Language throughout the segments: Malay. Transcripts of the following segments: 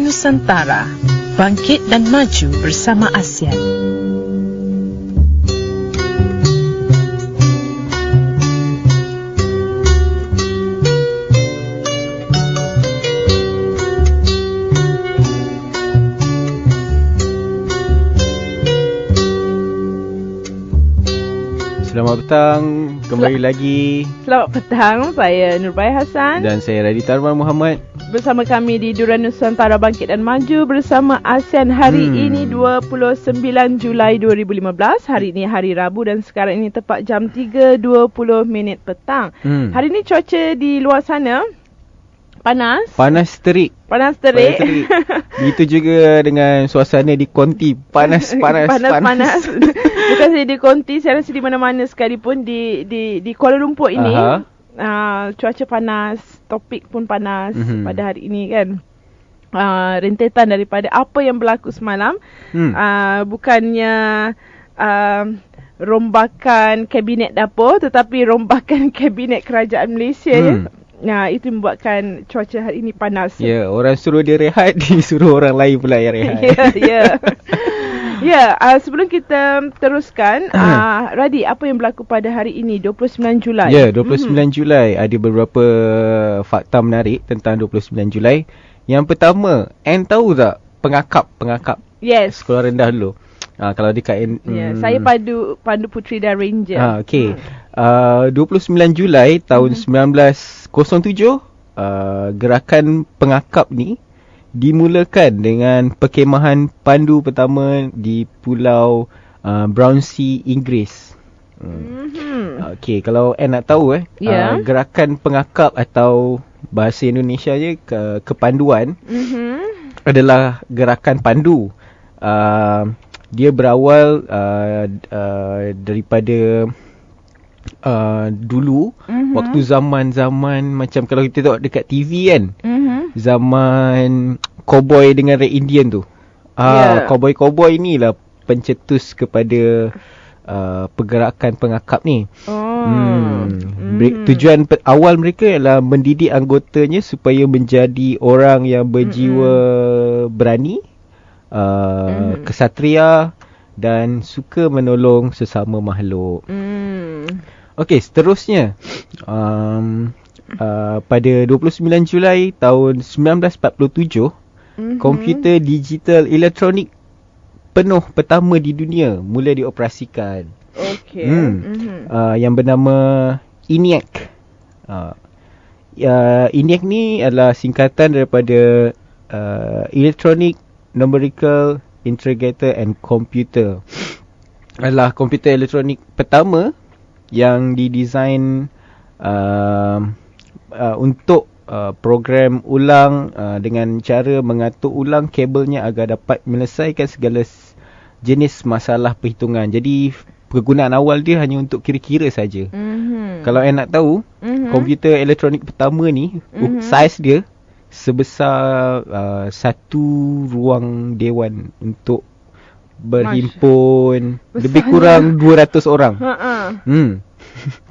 Nusantara, bangkit dan maju bersama ASEAN. Selamat petang, kembali lagi. Selamat petang, saya Nurbaya Hassan. Dan saya Raditya Arman Muhammad. Bersama kami di Duran Nusantara Bangkit dan Maju bersama ASEAN hari ini 29 Julai 2015. Hari ini hari Rabu dan sekarang ini tepat jam 3.20 petang. Hari ini cuaca di luar sana panas. Panas terik. Begitu juga dengan suasana di Konti. Panas. Bukan saja di Konti, saya rasa di mana-mana sekalipun di Kuala Lumpur ini. Cuaca panas, topik pun panas pada hari ini kan. Rentetan daripada apa yang berlaku semalam. Bukannya rombakan kabinet dapur, tetapi rombakan kabinet kerajaan Malaysia ya. Itu membuatkan cuaca hari ini panas. Ya, orang suruh dia rehat, disuruh orang lain pula yang rehat. Sebelum kita teruskan, Radi, apa yang berlaku pada hari ini 29 Julai? Ya, 29 Julai ada beberapa fakta menarik tentang 29 Julai. Yang pertama, Anne tahu tak pengakap? Yes. Sekolah rendah dulu. Kalau dekat saya Pandu Putri dan Ranger. Okey. 29 Julai tahun 1907, gerakan pengakap ni dimulakan dengan perkemahan pandu pertama di Pulau Brownsea, Inggeris. Okey, kalau nak tahu gerakan pengakap atau bahasa Indonesia je kepanduan adalah gerakan pandu. Dia berawal daripada dulu waktu zaman macam kalau kita tengok dekat TV kan, zaman cowboy dengan red Indian tu. Cowboy ni lah pencetus kepada pergerakan pengakap ni. Tujuan awal mereka ialah mendidik anggotanya supaya menjadi orang yang berjiwa berani, kesatria dan suka menolong sesama makhluk. Okey, seterusnya pada 29 Julai tahun 1947, komputer digital elektronik penuh pertama di dunia mula dioperasikan. Okey. Yang bernama ENIAC. ENIAC ni adalah singkatan daripada Electronic Numerical Integrator and Computer. Adalah komputer elektronik pertama yang didesain untuk program ulang dengan cara mengatur ulang kabelnya agar dapat menyelesaikan segala jenis masalah perhitungan. Jadi kegunaan awal dia hanya untuk kira-kira saja. Kalau nak tahu, komputer elektronik pertama ni saiz dia sebesar satu ruang dewan untuk berhimpun lebih kurang 200 orang.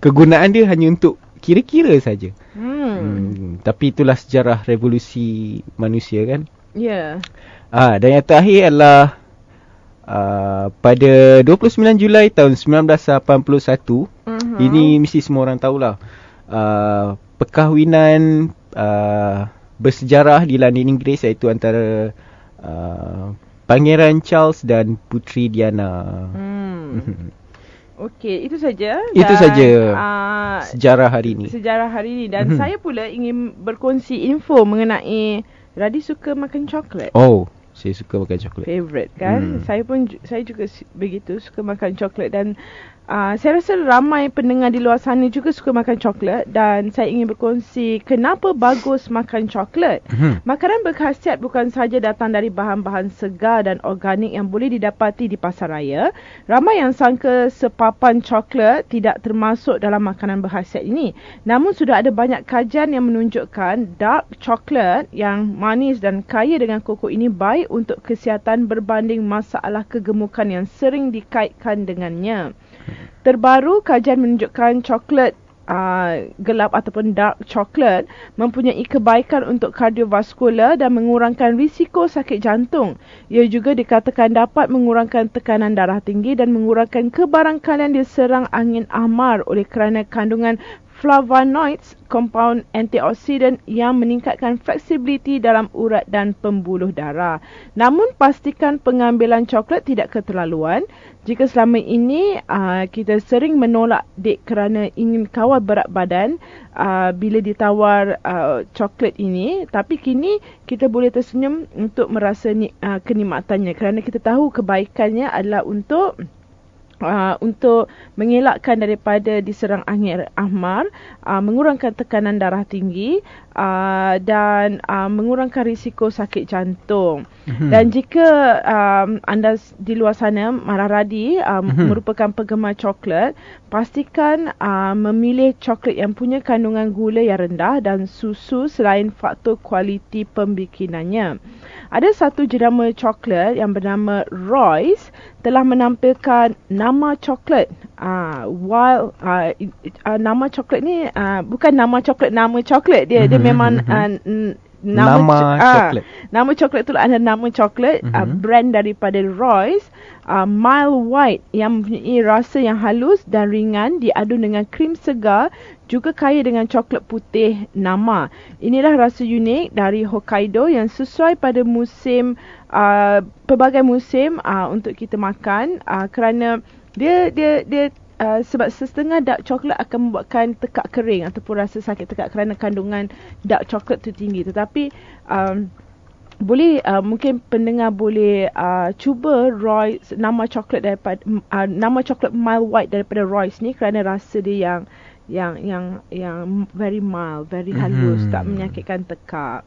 Kegunaan dia hanya untuk kira-kira saja. Tapi itulah sejarah revolusi manusia kan. Ya. Dan yang terakhir adalah pada 29 Julai tahun 1981, ini mesti semua orang tahulah, perkahwinan bersejarah di London, Inggeris, iaitu antara Pangeran Charles dan Puteri Diana. Okey, itu saja. Sejarah hari ini. Dan saya pula ingin berkongsi info mengenai Radi suka makan coklat. Oh, saya suka makan coklat. Favorite kan? Saya juga begitu suka makan coklat dan saya rasa ramai pendengar di luar sana juga suka makan coklat dan saya ingin berkongsi kenapa bagus makan coklat. Makanan berkhasiat bukan sahaja datang dari bahan-bahan segar dan organik yang boleh didapati di pasar raya. Ramai yang sangka sepapan coklat tidak termasuk dalam makanan berkhasiat ini. Namun sudah ada banyak kajian yang menunjukkan dark coklat yang manis dan kaya dengan kokos ini baik untuk kesihatan berbanding masalah kegemukan yang sering dikaitkan dengannya. Terbaru, kajian menunjukkan coklat gelap ataupun dark chocolate mempunyai kebaikan untuk kardiovaskular dan mengurangkan risiko sakit jantung. Ia juga dikatakan dapat mengurangkan tekanan darah tinggi dan mengurangkan kebarangkalian diserang angin ahmar oleh kerana kandungan flavonoids, kompaun antioksidan yang meningkatkan fleksibiliti dalam urat dan pembuluh darah. Namun pastikan pengambilan coklat tidak keterlaluan. Jika selama ini kita sering menolak dek kerana ingin kawal berat badan bila ditawar coklat ini, tapi kini kita boleh tersenyum untuk merasa kenikmatannya kerana kita tahu kebaikannya adalah untuk mengelakkan daripada diserang angin ahmar, mengurangkan tekanan darah tinggi dan mengurangkan risiko sakit jantung. Dan jika anda di luar sana marah-radi merupakan penggemar coklat, pastikan memilih coklat yang punya kandungan gula yang rendah dan susu selain faktor kualiti pembikinannya. Ada satu jenama coklat yang bernama Royce telah menampilkan nama coklat. Nama coklat ni bukan nama coklat dia. Dia memang nama coklat. Nama coklat tu ada nama coklat brand daripada Royce, Mild White yang mempunyai rasa yang halus dan ringan diadu dengan krim segar, juga kaya dengan coklat putih nama. Inilah rasa unik dari Hokkaido yang sesuai pada musim pelbagai musim untuk kita makan kerana dia sebab setengah dark coklat akan membuatkan tekak kering ataupun rasa sakit tekak kerana kandungan dark coklat tu tinggi. Tetapi boleh mungkin pendengar boleh cuba Royce, nama coklat Mild White daripada Royce ni kerana rasa dia yang very mild, very halus, tak menyakitkan tekak.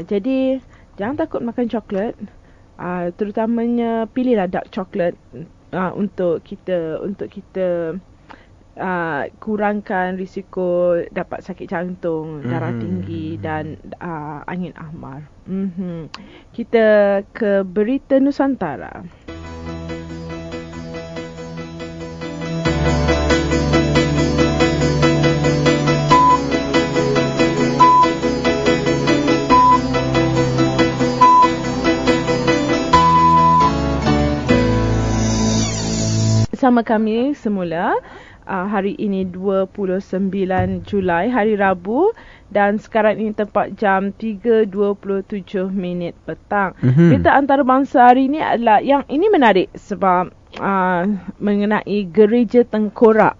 Jadi jangan takut makan coklat. Terutamanya pilihlah dark coklat untuk kita kurangkan risiko dapat sakit jantung, darah tinggi dan angin ahmar. Kita ke berita Nusantara. Bersama kami semula hari ini 29 Julai, hari Rabu, dan sekarang ini tepat jam 3.27 petang. Berita antarabangsa hari ini adalah yang ini menarik sebab mengenai Gereja Tengkorak.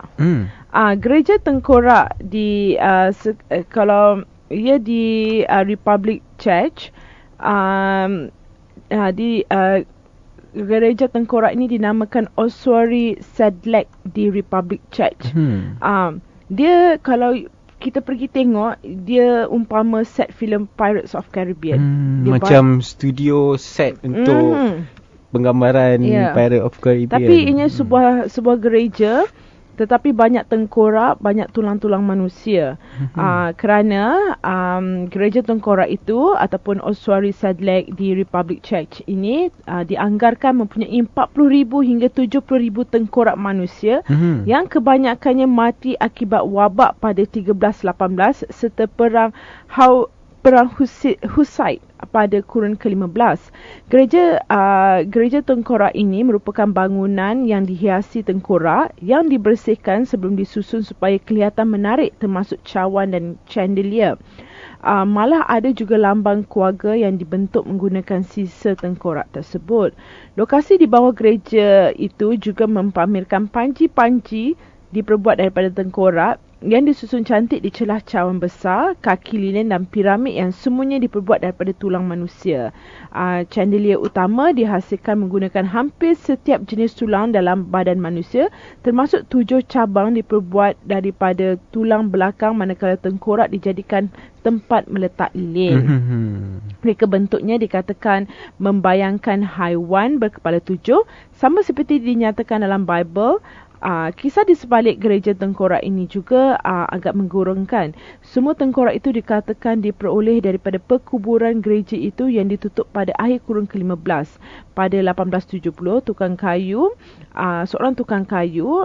Gereja Tengkorak di kalau ia di Republic Church, di Gereja Tengkorak ini dinamakan Oswari Sadlek di Republic Church. Dia kalau kita pergi tengok, dia umpama set filem Pirates of Caribbean. Macam studio set untuk penggambaran Pirates of Caribbean. Tapi ini sebuah gereja, tetapi banyak tengkorak, banyak tulang-tulang manusia. Kerana Gereja Tengkorak itu ataupun Oswari Sadlek di Republic Church ini dianggarkan mempunyai 40,000 hingga 70,000 tengkorak manusia yang kebanyakannya mati akibat wabak pada 1318 serta perang Husaid pada kurun ke-15. Gereja Tengkorak ini merupakan bangunan yang dihiasi tengkorak yang dibersihkan sebelum disusun supaya kelihatan menarik, termasuk cawan dan chandelier. Malah ada juga lambang keluarga yang dibentuk menggunakan sisa tengkorak tersebut. Lokasi di bawah gereja itu juga mempamerkan panci-panci diperbuat daripada tengkorak yang disusun cantik di celah cawan besar, kaki lilin dan piramid yang semuanya diperbuat daripada tulang manusia. Chandelier utama dihasilkan menggunakan hampir setiap jenis tulang dalam badan manusia, termasuk 7 cabang diperbuat daripada tulang belakang, manakala tengkorak dijadikan tempat meletak lilin. Mereka bentuknya dikatakan membayangkan haiwan berkepala 7, sama seperti dinyatakan dalam Bible. Kisah di sebalik gereja tengkorak ini juga agak menggurungkan. Semua tengkorak itu dikatakan diperoleh daripada perkuburan gereja itu yang ditutup pada akhir kurun ke-15. Pada 1870, seorang tukang kayu,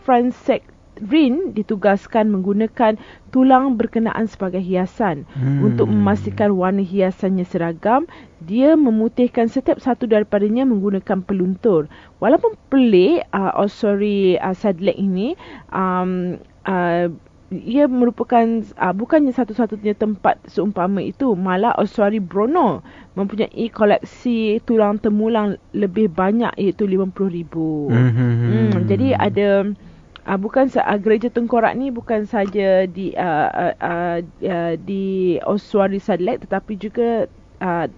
Francesc Rin ditugaskan menggunakan tulang berkenaan sebagai hiasan. Untuk memastikan warna hiasannya seragam, dia memutihkan setiap satu daripadanya menggunakan peluntur. Walaupun pelik, ossuary Sadleck ini ia merupakan bukannya satu-satunya tempat seumpama itu. Malah ossuary Brno mempunyai koleksi tulang temulang lebih banyak, iaitu 50,000. Jadi ada bukan gereja tengkorak ni bukan saja di ossuary Sadleck, tetapi juga ada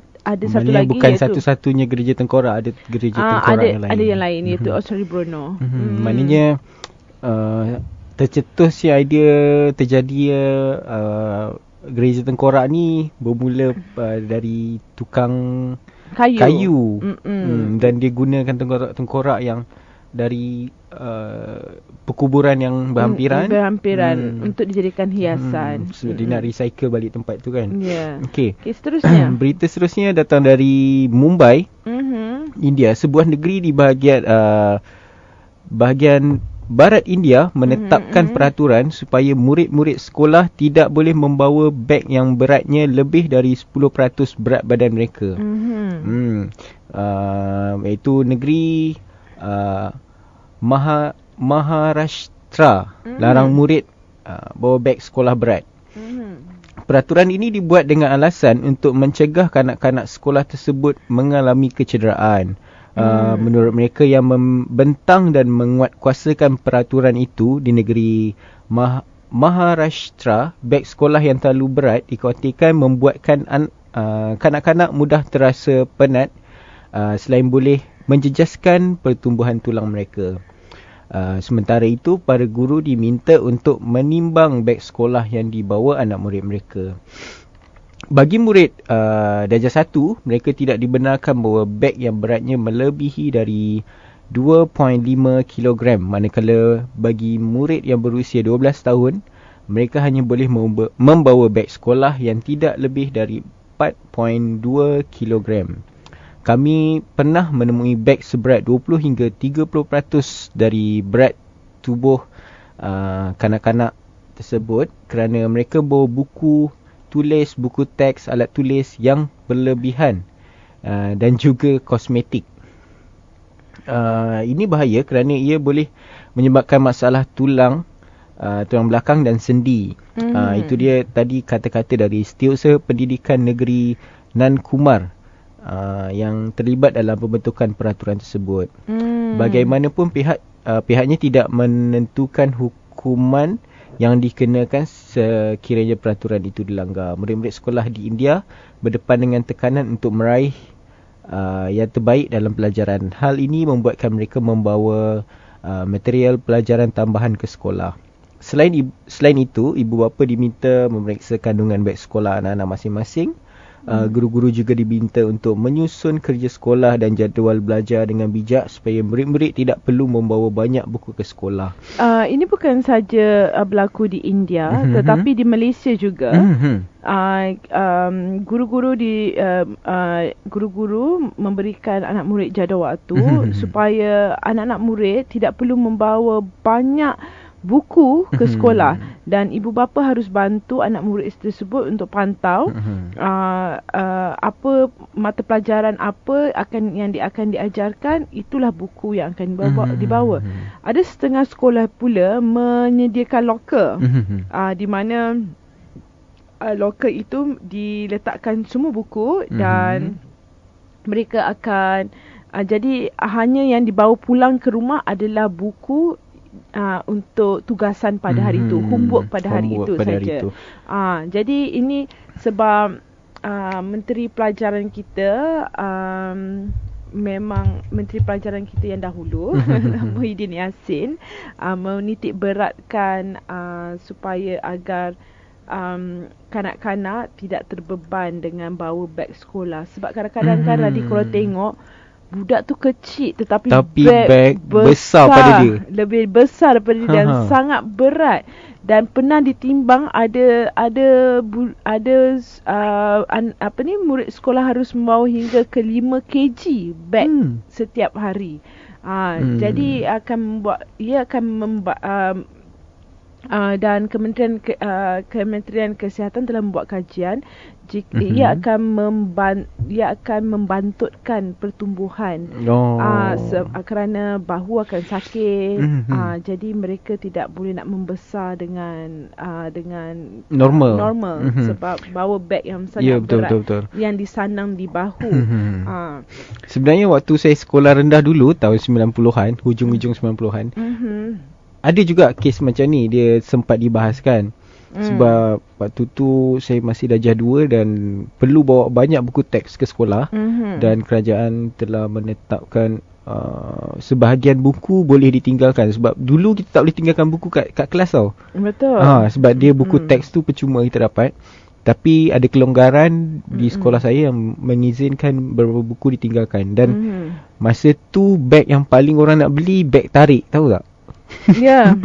satu lagi, bukan iaitu satu-satunya gereja tengkorak, ada gereja tengkorak yang lain. Ada yang lain, iaitu ossuary Brno. Maknanya tercetus si idea terjadi gereja tengkorak ni bermula dari tukang kayu. Dan dia gunakan tengkorak yang dari perkuburan yang berhampiran untuk dijadikan hiasan. So dia nak recycle balik tempat tu kan. Okay, seterusnya. Berita seterusnya datang dari Mumbai, India. Sebuah negeri di bahagian barat India menetapkan peraturan supaya murid-murid sekolah tidak boleh membawa beg yang beratnya lebih dari 10% berat badan mereka. Iaitu negeri Maharashtra larang murid bawa beg sekolah berat. Peraturan ini dibuat dengan alasan untuk mencegah kanak-kanak sekolah tersebut mengalami kecederaan. Menurut mereka yang membentang dan menguatkuasakan peraturan itu di negeri Maharashtra, beg sekolah yang terlalu berat dikhawatirkan membuatkan kanak-kanak mudah terasa penat, selain boleh menjejaskan pertumbuhan tulang mereka. Sementara itu, para guru diminta untuk menimbang beg sekolah yang dibawa anak murid mereka. Bagi murid darjah 1, mereka tidak dibenarkan bawa beg yang beratnya melebihi dari 2.5 kg. Manakala bagi murid yang berusia 12 tahun, mereka hanya boleh membawa beg sekolah yang tidak lebih dari 4.2 kg. Kami pernah menemui beg seberat 20 hingga 30% dari berat tubuh kanak-kanak tersebut kerana mereka bawa buku tulis, buku teks, alat tulis yang berlebihan dan juga kosmetik. Ini bahaya kerana ia boleh menyebabkan masalah tulang belakang dan sendi. Itu dia tadi kata-kata dari Setiausaha Pendidikan Negeri Nankumar yang terlibat dalam pembentukan peraturan tersebut. Bagaimanapun pihaknya tidak menentukan hukuman yang dikenakan sekiranya peraturan itu dilanggar. Murid-murid sekolah di India berdepan dengan tekanan untuk meraih yang terbaik dalam pelajaran. Hal ini membuatkan mereka membawa material pelajaran tambahan ke sekolah. Selain itu, ibu bapa diminta memeriksa kandungan beg sekolah anak-anak masing-masing. Guru-guru juga diminta untuk menyusun kerja sekolah dan jadual belajar dengan bijak supaya murid-murid tidak perlu membawa banyak buku ke sekolah. Ini bukan saja berlaku di India, tetapi di Malaysia juga. Guru-guru memberikan anak murid jadual waktu supaya anak-anak murid tidak perlu membawa banyak buku ke sekolah, dan ibu bapa harus bantu anak murid tersebut untuk pantau apa mata pelajaran apa yang akan diajarkan, itulah buku yang akan dibawa. Ada setengah sekolah pula menyediakan locker di mana locker itu diletakkan semua buku dan mereka akan jadi hanya yang dibawa pulang ke rumah adalah buku untuk tugasan pada hari itu, homework pada hari itu saja. Jadi ini sebab Menteri Pelajaran kita memang Menteri Pelajaran kita yang dahulu Muhyiddin Yassin menitik beratkan supaya agar kanak-kanak tidak terbeban dengan bawa beg sekolah. Sebab kadang-kadang kan Radhi kalau tengok budak tu kecil tetapi beg besar pada dia. Lebih besar daripada dia dan sangat berat. Dan pernah ditimbang ada murid sekolah harus membawa hingga ke 5 kg beg setiap hari. Jadi ia akan Dan Kementerian Kesihatan telah membuat kajian ia akan membantutkan pertumbuhan kerana bahu akan sakit. Jadi mereka tidak boleh nak membesar dengan normal sebab bawa beg yang sangat berat betul. Yang disanang di bahu. Sebenarnya waktu saya sekolah rendah dulu tahun 90-an, hujung-hujung 90-an, ada juga kes macam ni, dia sempat dibahaskan. Sebab waktu tu saya masih darjah 2 dan perlu bawa banyak buku teks ke sekolah. Dan kerajaan telah menetapkan sebahagian buku boleh ditinggalkan. Sebab dulu kita tak boleh tinggalkan buku kat kelas tau. Betul. Sebab dia buku teks tu percuma kita dapat. Tapi ada kelonggaran di sekolah saya yang mengizinkan beberapa buku ditinggalkan. Dan masa tu beg yang paling orang nak beli beg tarik, tahu tak? Ya.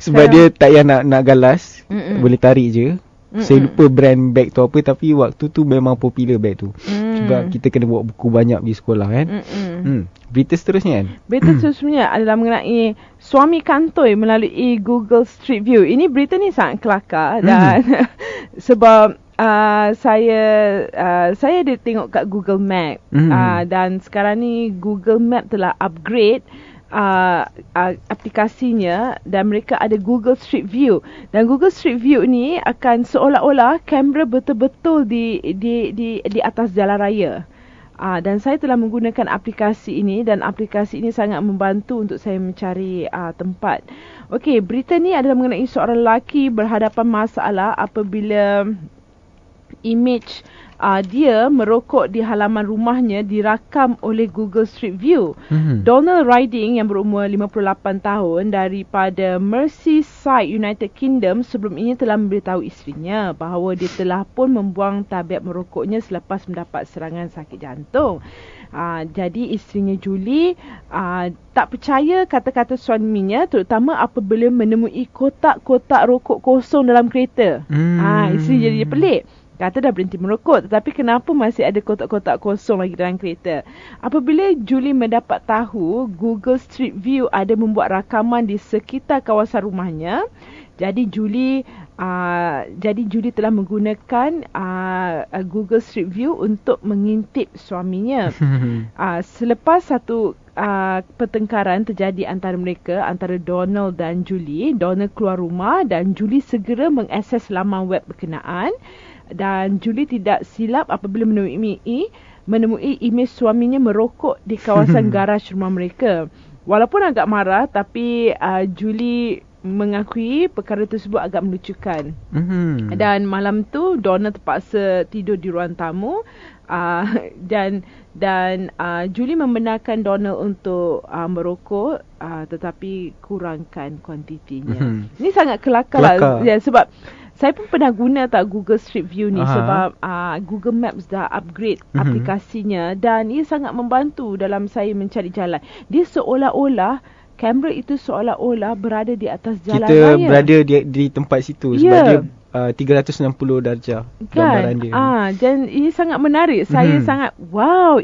Sebab dia tak payah nak galas, boleh tarik je. Saya lupa brand beg tu apa, tapi waktu tu memang popular beg tu. Sebab kita kena bawa buku banyak di sekolah kan. Berita seterusnya kan? Berita seterusnya adalah mengenai suami kantoi melalui Google Street View. Ini berita ni sangat kelakar dan sebab saya ada tengok kat Google Map dan sekarang ni Google Map telah upgrade aplikasinya dan mereka ada Google Street View. Dan Google Street View ni akan seolah-olah kamera betul-betul di atas jalan raya. Dan saya telah menggunakan aplikasi ini dan aplikasi ini sangat membantu untuk saya mencari tempat. Okey, berita ni adalah mengenai seorang lelaki berhadapan masalah apabila image dia merokok di halaman rumahnya dirakam oleh Google Street View. Donald Riding yang berumur 58 tahun daripada Merseyside, United Kingdom sebelum ini telah memberitahu isterinya bahawa dia telah pun membuang tabiat merokoknya selepas mendapat serangan sakit jantung. Jadi isterinya Julie tak percaya kata-kata suaminya, terutama apabila menemui kotak-kotak rokok kosong dalam kereta. Isteri jadi pelik. Kata dah berhenti merokok, tetapi kenapa masih ada kotak-kotak kosong lagi dalam kereta? Apabila Julie mendapat tahu Google Street View ada membuat rakaman di sekitar kawasan rumahnya, jadi Julie telah menggunakan Google Street View untuk mengintip suaminya. Selepas satu pertengkaran terjadi antara Donald dan Julie, Donald keluar rumah dan Julie segera mengakses laman web berkenaan. Dan Julie tidak silap apabila menemui imej suaminya merokok di kawasan garaj rumah mereka. Walaupun agak marah, tapi Julie mengakui perkara tersebut agak melucukan. Dan malam tu Donald terpaksa tidur di ruang tamu. Dan Julie membenarkan Donald untuk merokok, tetapi kurangkan kuantitinya. Ini sangat kelakar lah. Ya, sebab saya pun pernah guna Google Street View ni sebab Google Maps dah upgrade aplikasinya dan ia sangat membantu dalam saya mencari jalan. Dia kamera itu seolah-olah berada di atas jalan raya. Kita berada di tempat situ sebab dia 360 darjah gambaran dia. Dan ini sangat menarik. Saya sangat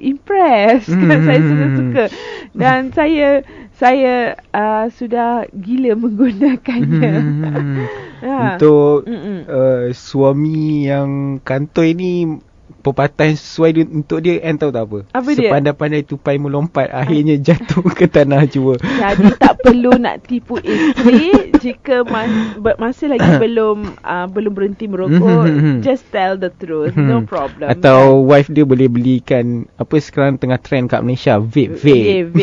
impressed. Saya suka. Dan saya sudah gila menggunakannya. Untuk suami yang kantoi ni, pepatah yang sesuai untuk dia kan, tahu tak apa? Apa dia? Sepandai-pandai tupai melompat, akhirnya jatuh ke tanah jua. Jadi tak perlu nak tipu isteri jika masih lagi belum berhenti merokok. Just tell the truth, no problem. Atau wife dia boleh belikan apa sekarang tengah trend kat Malaysia, vape.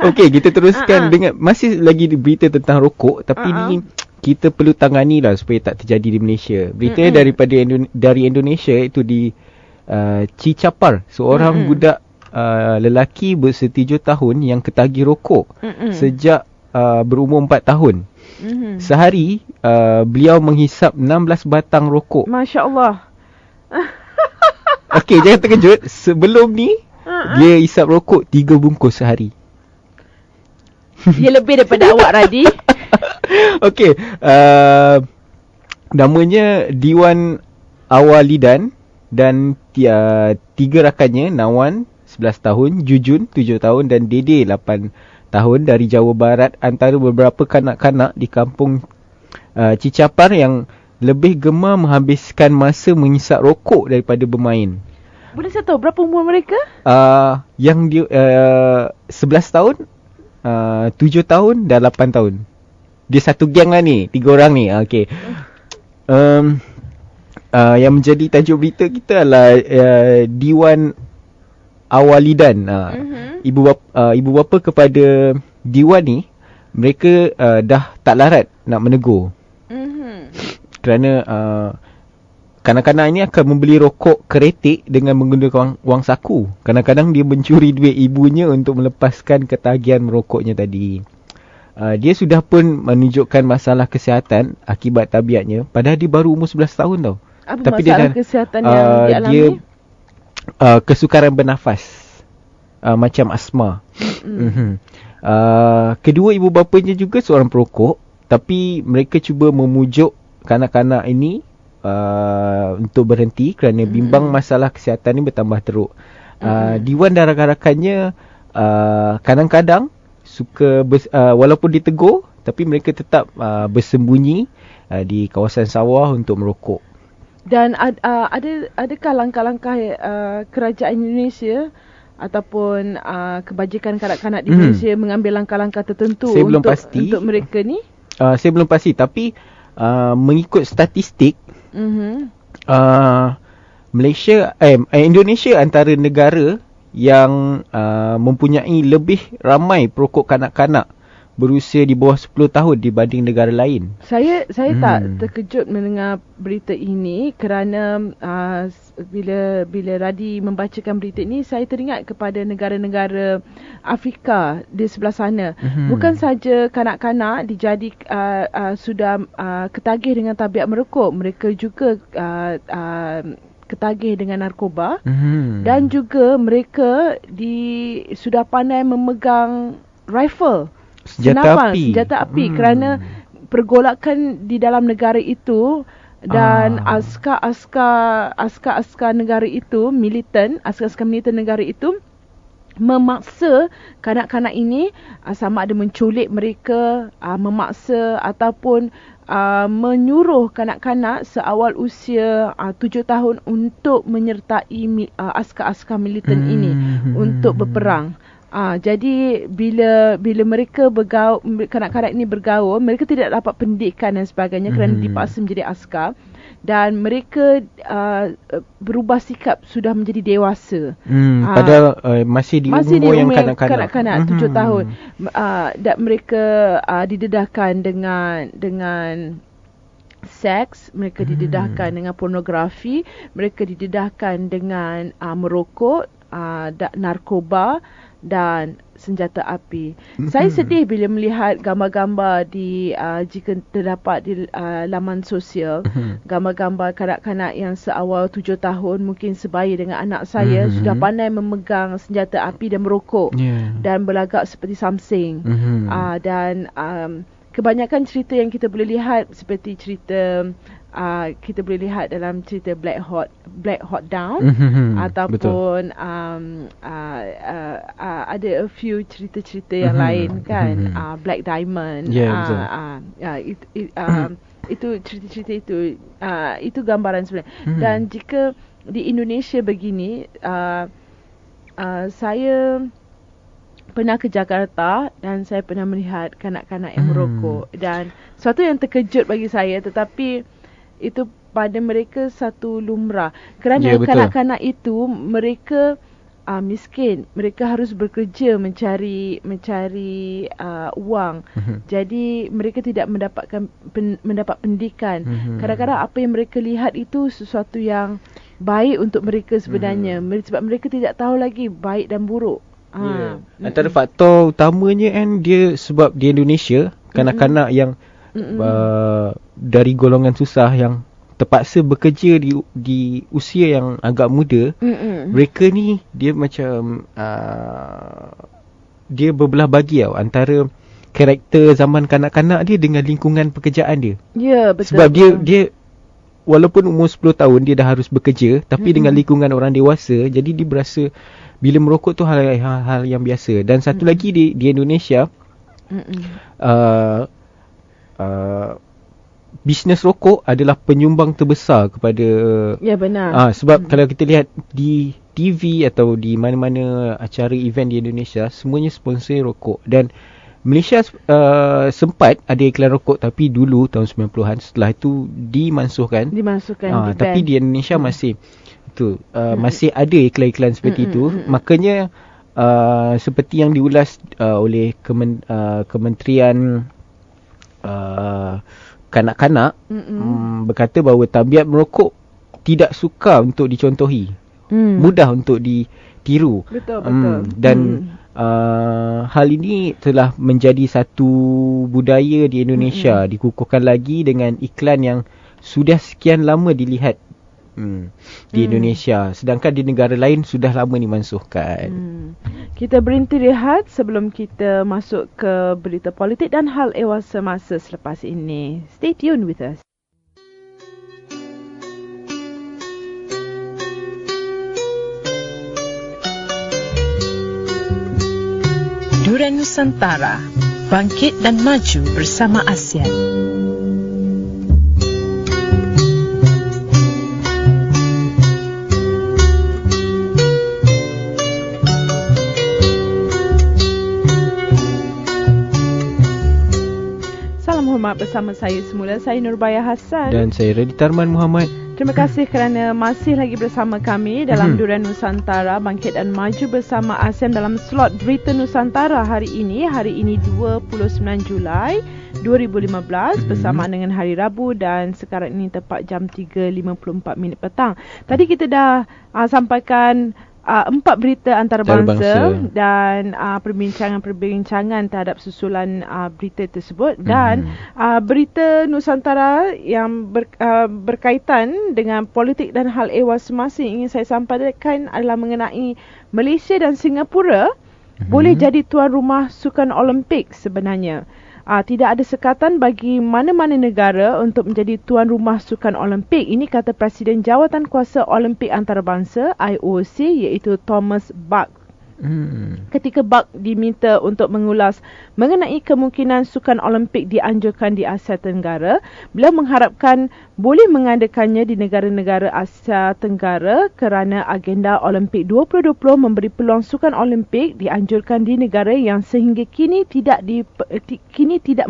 Okey, kita teruskan dengan masih lagi berita tentang rokok, tapi ni kita perlu tangani lah supaya tak terjadi di Malaysia. Berita dari Indonesia itu di Cicapar, seorang budak lelaki berusia 7 tahun yang ketagih rokok sejak berumur 4 tahun. Sehari beliau menghisap 16 batang rokok. Masya Allah. Okey, jangan terkejut. Sebelum ni dia hisap rokok 3 bungkus sehari. Dia lebih daripada awak, Radi. Okey, namanya Diwan Awalidan dan 3 rakannya, Nawan 11 tahun, Jujun 7 tahun dan Dede 8 tahun dari Jawa Barat antara beberapa kanak-kanak di kampung Cicapar yang lebih gemar menghabiskan masa mengisap rokok daripada bermain. Boleh saya tahu berapa umur mereka? Yang dia 11 tahun, 7 tahun dan 8 tahun. Dia satu geng lah ni, 3 orang ni. Okey. Yang menjadi tajuk berita kita adalah Diwan Awalidan. Ibu bapa kepada Diwan ni, mereka dah tak larat nak menegur. Kerana kanak-kanak ini akan membeli rokok keretik dengan menggunakan wang saku. Kadang-kadang dia mencuri duit ibunya untuk melepaskan ketagihan merokoknya tadi. Dia sudah pun menunjukkan masalah kesihatan akibat tabiatnya. Padahal dia baru umur 11 tahun tau. Apa Tapi masalah dia kesihatan yang dialami? Dia kesukaran bernafas. Macam asma. Kedua ibu bapanya juga seorang perokok. Tapi mereka cuba memujuk kanak-kanak ini untuk berhenti kerana bimbang masalah kesihatan ini bertambah teruk. Diwan dan rakan-rakannya kadang-kadang suka walaupun ditegur, tapi mereka tetap bersembunyi di kawasan sawah untuk merokok. Dan adakah langkah-langkah kerajaan Indonesia ataupun kebajikan kanak-kanak di Malaysia mengambil langkah-langkah tertentu untuk mereka ni? Saya belum pasti, tapi mengikut statistik, Indonesia antara negara yang mempunyai lebih ramai perokok kanak-kanak berusia di bawah 10 tahun dibanding negara lain. Saya tak terkejut mendengar berita ini kerana bila Radi membacakan berita ini, saya teringat kepada negara-negara Afrika di sebelah sana. Bukan saja kanak-kanak sudah ketagih dengan tabiat merokok, mereka juga ketagih dengan narkoba, dan juga mereka sudah pandai memegang rifle, senjata api kerana pergolakan di dalam negara itu, dan askar-askar negara itu, askar-askar militan negara itu memaksa kanak-kanak ini sama ada menculik mereka, memaksa ataupun menyuruh kanak-kanak seawal usia 7 tahun untuk menyertai askar-askar militan ini untuk berperang. Jadi bila mereka kanak-kanak ini bergaul, mereka tidak dapat pendidikan dan sebagainya kerana dipaksa menjadi askar, dan mereka berubah sikap sudah menjadi dewasa. Padahal masih di umur yang kanak-kanak 7 tahun. Dan mereka didedahkan dengan seks, mereka didedahkan dengan pornografi, mereka didedahkan dengan merokok, narkoba dan senjata api. Saya sedih bila melihat gambar-gambar jika terdapat di laman sosial, gambar-gambar kanak-kanak yang seawal 7 tahun, mungkin sebaya dengan anak saya, sudah pandai memegang senjata api dan merokok, dan berlagak seperti something. Dan kebanyakan cerita yang kita boleh lihat seperti cerita kita boleh lihat dalam cerita Black Hawk Down, ataupun ada a few cerita-cerita yang lain kan, Black Diamond, itu cerita-cerita itu gambaran sebenarnya. Dan jika di Indonesia begini, saya pernah ke Jakarta dan saya pernah melihat kanak-kanak yang merokok, dan sesuatu yang terkejut bagi saya, tetapi itu pada mereka satu lumrah kerana kanak-kanak itu mereka miskin, mereka harus bekerja mencari wang. Jadi mereka tidak mendapat pendidikan. Kadang-kadang apa yang mereka lihat itu sesuatu yang baik untuk mereka sebenarnya, sebab mereka tidak tahu lagi baik dan buruk. Antara faktor utamanya kan dia sebab di Indonesia kanak-kanak yang dari golongan susah yang terpaksa bekerja di usia yang agak muda, mereka ni dia macam dia berbelah bagi tau antara karakter zaman kanak-kanak dia dengan lingkungan pekerjaan dia. Ya, betul. Sebab dia walaupun umur 10 tahun dia dah harus bekerja, tapi dengan lingkungan orang dewasa, jadi dia berasa bila merokok tu hal yang biasa. Dan satu lagi di Indonesia, bisnes rokok adalah penyumbang terbesar kepada Ya, benar. sebab kalau kita lihat di TV atau di mana-mana acara event di Indonesia, semuanya sponsor rokok. Dan Malaysia sempat ada iklan rokok, tapi dulu tahun 90-an, setelah itu dimansuhkan. Tapi di Indonesia masih masih ada iklan-iklan seperti itu. Makanya seperti yang diulas oleh Kementerian Kanak-kanak, berkata bahawa tabiat merokok tidak sukar untuk dicontohi, mudah untuk ditiru. Betul. Dan hal ini telah menjadi satu budaya di Indonesia, dikukuhkan lagi dengan iklan yang sudah sekian lama dilihat di Indonesia, sedangkan di negara lain sudah lama dimansuhkan. Kita berhenti rehat sebelum kita masuk ke berita politik dan hal ehwal semasa selepas ini. Stay tuned with us. Durian Nusantara, bangkit dan maju bersama ASEAN. Salam hormat bersama saya semula. Saya Nurbaya Hassan. Dan saya Radhi Tarman Muhammad. Terima kasih kerana masih lagi bersama kami dalam Durian Nusantara, bangkit dan maju bersama ASEAN dalam slot Berita Nusantara hari ini 29 Julai 2015 bersamaan dengan hari Rabu, dan sekarang ini tepat jam 3.54 petang. Tadi kita dah sampaikan 4 berita antarabangsa dan perbincangan-perbincangan terhadap susulan berita tersebut. Dan berita Nusantara yang berkaitan dengan politik dan hal ehwal semasa yang ingin saya sampaikan adalah mengenai Malaysia dan Singapura boleh jadi tuan rumah Sukan Olimpik sebenarnya. Tidak ada sekatan bagi mana-mana negara untuk menjadi tuan rumah Sukan Olimpik. Ini kata Presiden Jawatankuasa Olimpik Antarabangsa IOC, iaitu Thomas Bach. Ketika Bach diminta untuk mengulas mengenai kemungkinan Sukan Olimpik dianjurkan di Asia Tenggara, beliau mengharapkan boleh mengadakannya di negara-negara Asia Tenggara kerana agenda Olimpik 2020 memberi peluang Sukan Olimpik dianjurkan di negara yang sehingga kini tidak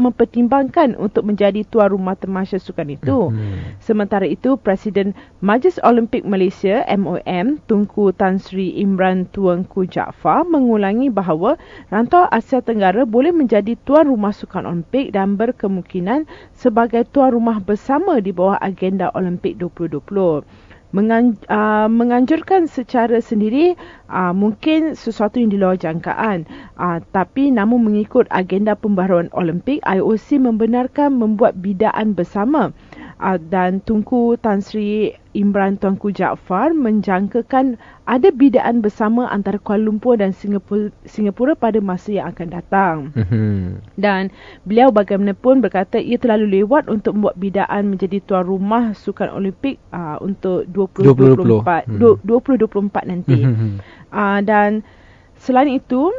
mempertimbangkan untuk menjadi tuan rumah tamasya sukan itu. Sementara itu, Presiden Majlis Olimpik Malaysia MOM Tunku Tan Sri Imran Tuanku Jaafar mengulangi bahawa rantau Asia Tenggara boleh menjadi tuan rumah Sukan Olimpik dan berkemungkinan sebagai tuan rumah bersama di bawah agenda Olimpik 2020. Menganjurkan secara sendiri mungkin sesuatu yang di luar jangkaan, tapi namun mengikut agenda pembaharuan Olimpik, IOC membenarkan membuat bidaan bersama. Dan Tunku Tan Sri Imran Tuanku Jaafar menjangkakan ada bidaan bersama antara Kuala Lumpur dan Singapura pada masa yang akan datang. Dan beliau bagaimanapun berkata ia terlalu lewat untuk membuat bidaan menjadi tuan rumah Sukan Olimpik untuk 2024 nanti. Dan selain itu,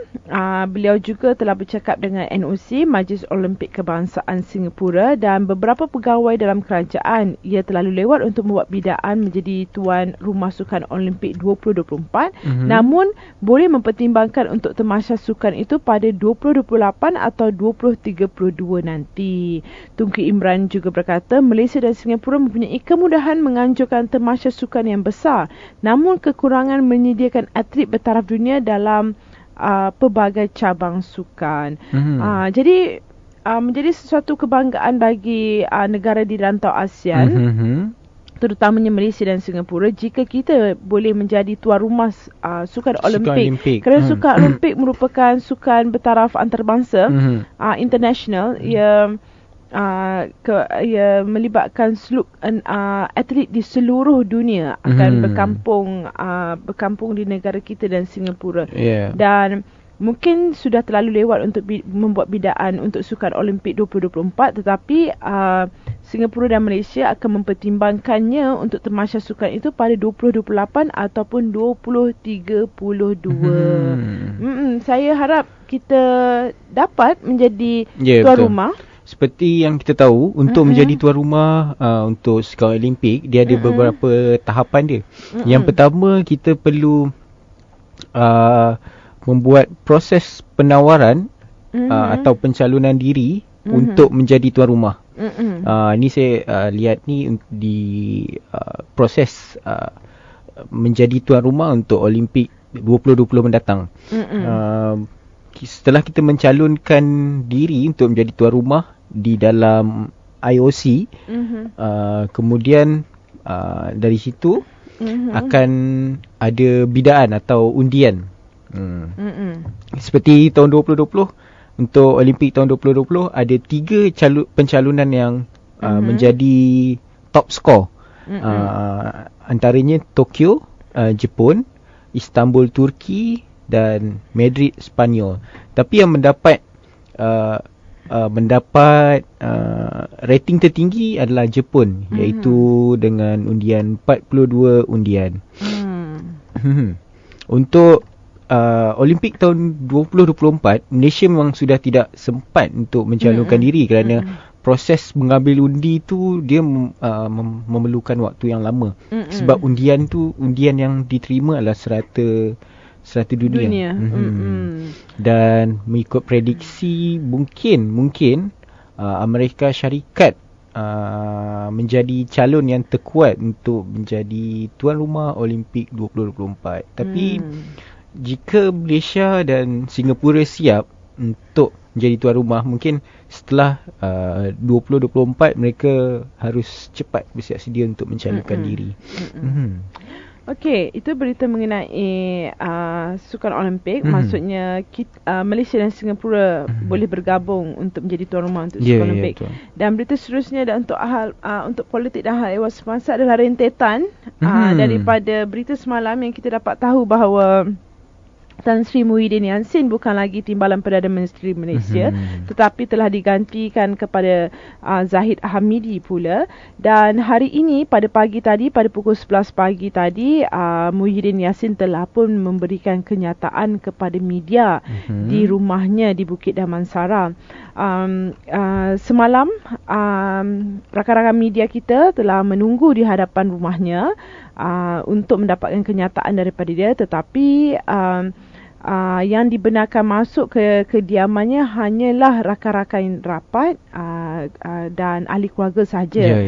beliau juga telah bercakap dengan NOC, Majlis Olimpik Kebangsaan Singapura, dan beberapa pegawai dalam kerajaan. Ia terlalu lewat untuk membuat bidaan menjadi tuan rumah Sukan Olimpik 2024, namun boleh mempertimbangkan untuk tamasya sukan itu pada 2028 atau 2032 nanti. Tunku Imran juga berkata Malaysia dan Singapura mempunyai kemudahan menganjurkan tamasya sukan yang besar, namun kekurangan menyediakan atlet bertaraf dunia dalam pelbagai cabang sukan. Jadi menjadi sesuatu kebanggaan bagi negara di rantau ASEAN, terutamanya Malaysia dan Singapura, jika kita boleh menjadi tuan rumah Sukan Olimpik. Kerana Sukan Olimpik merupakan sukan bertaraf antarabangsa, international. Ia melibatkan atlet di seluruh dunia akan berkampung di negara kita dan Singapura. Dan mungkin sudah terlalu lewat untuk membuat bidaan untuk Sukan Olimpik 2024, tetapi Singapura dan Malaysia akan mempertimbangkannya untuk tamasya sukan itu pada 2028 ataupun 2032. Saya harap kita dapat menjadi tuan rumah. Seperti yang kita tahu, untuk menjadi tuan rumah untuk Sukan Olimpik, dia ada beberapa tahapan dia. Yang pertama, kita perlu membuat proses penawaran atau pencalonan diri untuk menjadi tuan rumah. Ni saya lihat ni di proses menjadi tuan rumah untuk Olimpik 2020 mendatang. Setelah kita mencalonkan diri untuk menjadi tuan rumah di dalam IOC, kemudian dari situ akan ada bidaan atau undian. Seperti tahun 2020, untuk Olimpik tahun 2020 ada 3 pencalonan yang menjadi top score. Antaranya Tokyo, Jepun, Istanbul, Turki dan Madrid, Spanyol. Tapi yang mendapat rating tertinggi adalah Jepun, iaitu dengan undian 42 undian. Untuk Olimpik tahun 2024, Malaysia memang sudah tidak sempat untuk mencalonkan diri kerana proses mengambil undi tu dia memerlukan waktu yang lama. Sebab undian yang diterima adalah serata dunia. Dan mengikut prediksi mungkin Amerika Syarikat menjadi calon yang terkuat untuk menjadi tuan rumah Olimpik 2024. Tapi jika Malaysia dan Singapura siap untuk menjadi tuan rumah, mungkin setelah 2024 mereka harus cepat bersiap sedia untuk mencalonkan diri. Okey, itu berita mengenai Sukan Olimpik. Maksudnya Malaysia dan Singapura boleh bergabung untuk menjadi tuan rumah untuk Sukan Olimpik. Dan berita seterusnya untuk politik dan hal ehwal semasa adalah rentetan daripada berita semalam yang kita dapat tahu bahawa Tan Sri Muhyiddin Yassin bukan lagi Timbalan Perdana Menteri Malaysia, tetapi telah digantikan kepada Zahid Hamidi pula. Dan hari ini pada pagi tadi, pada pukul 11 pagi tadi, Muhyiddin Yassin telah pun memberikan kenyataan kepada media di rumahnya di Bukit Damansara. Semalam rakan-rakan media kita telah menunggu di hadapan rumahnya untuk mendapatkan kenyataan daripada dia, tetapi yang dibenarkan masuk ke kediamannya hanyalah rakan-rakan rapat dan ahli keluarga sahaja.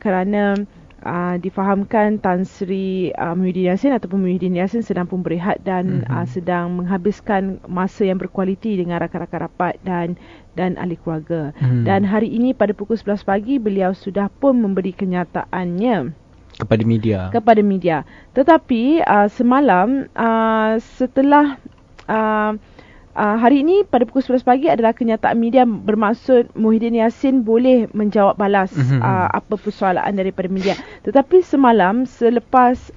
Kerana difahamkan Tan Sri Muhyiddin Yassin ataupun Muhyiddin Yassin sedang pun berehat dan sedang menghabiskan masa yang berkualiti dengan rakan-rakan rapat dan ahli keluarga. Dan hari ini pada pukul 11 pagi beliau sudah pun memberi kenyataannya kepada media. Tetapi semalam setelah hari ini pada pukul 11 pagi adalah kenyataan media, bermaksud Muhyiddin Yassin boleh menjawab balas apa persoalan daripada media. Tetapi semalam selepas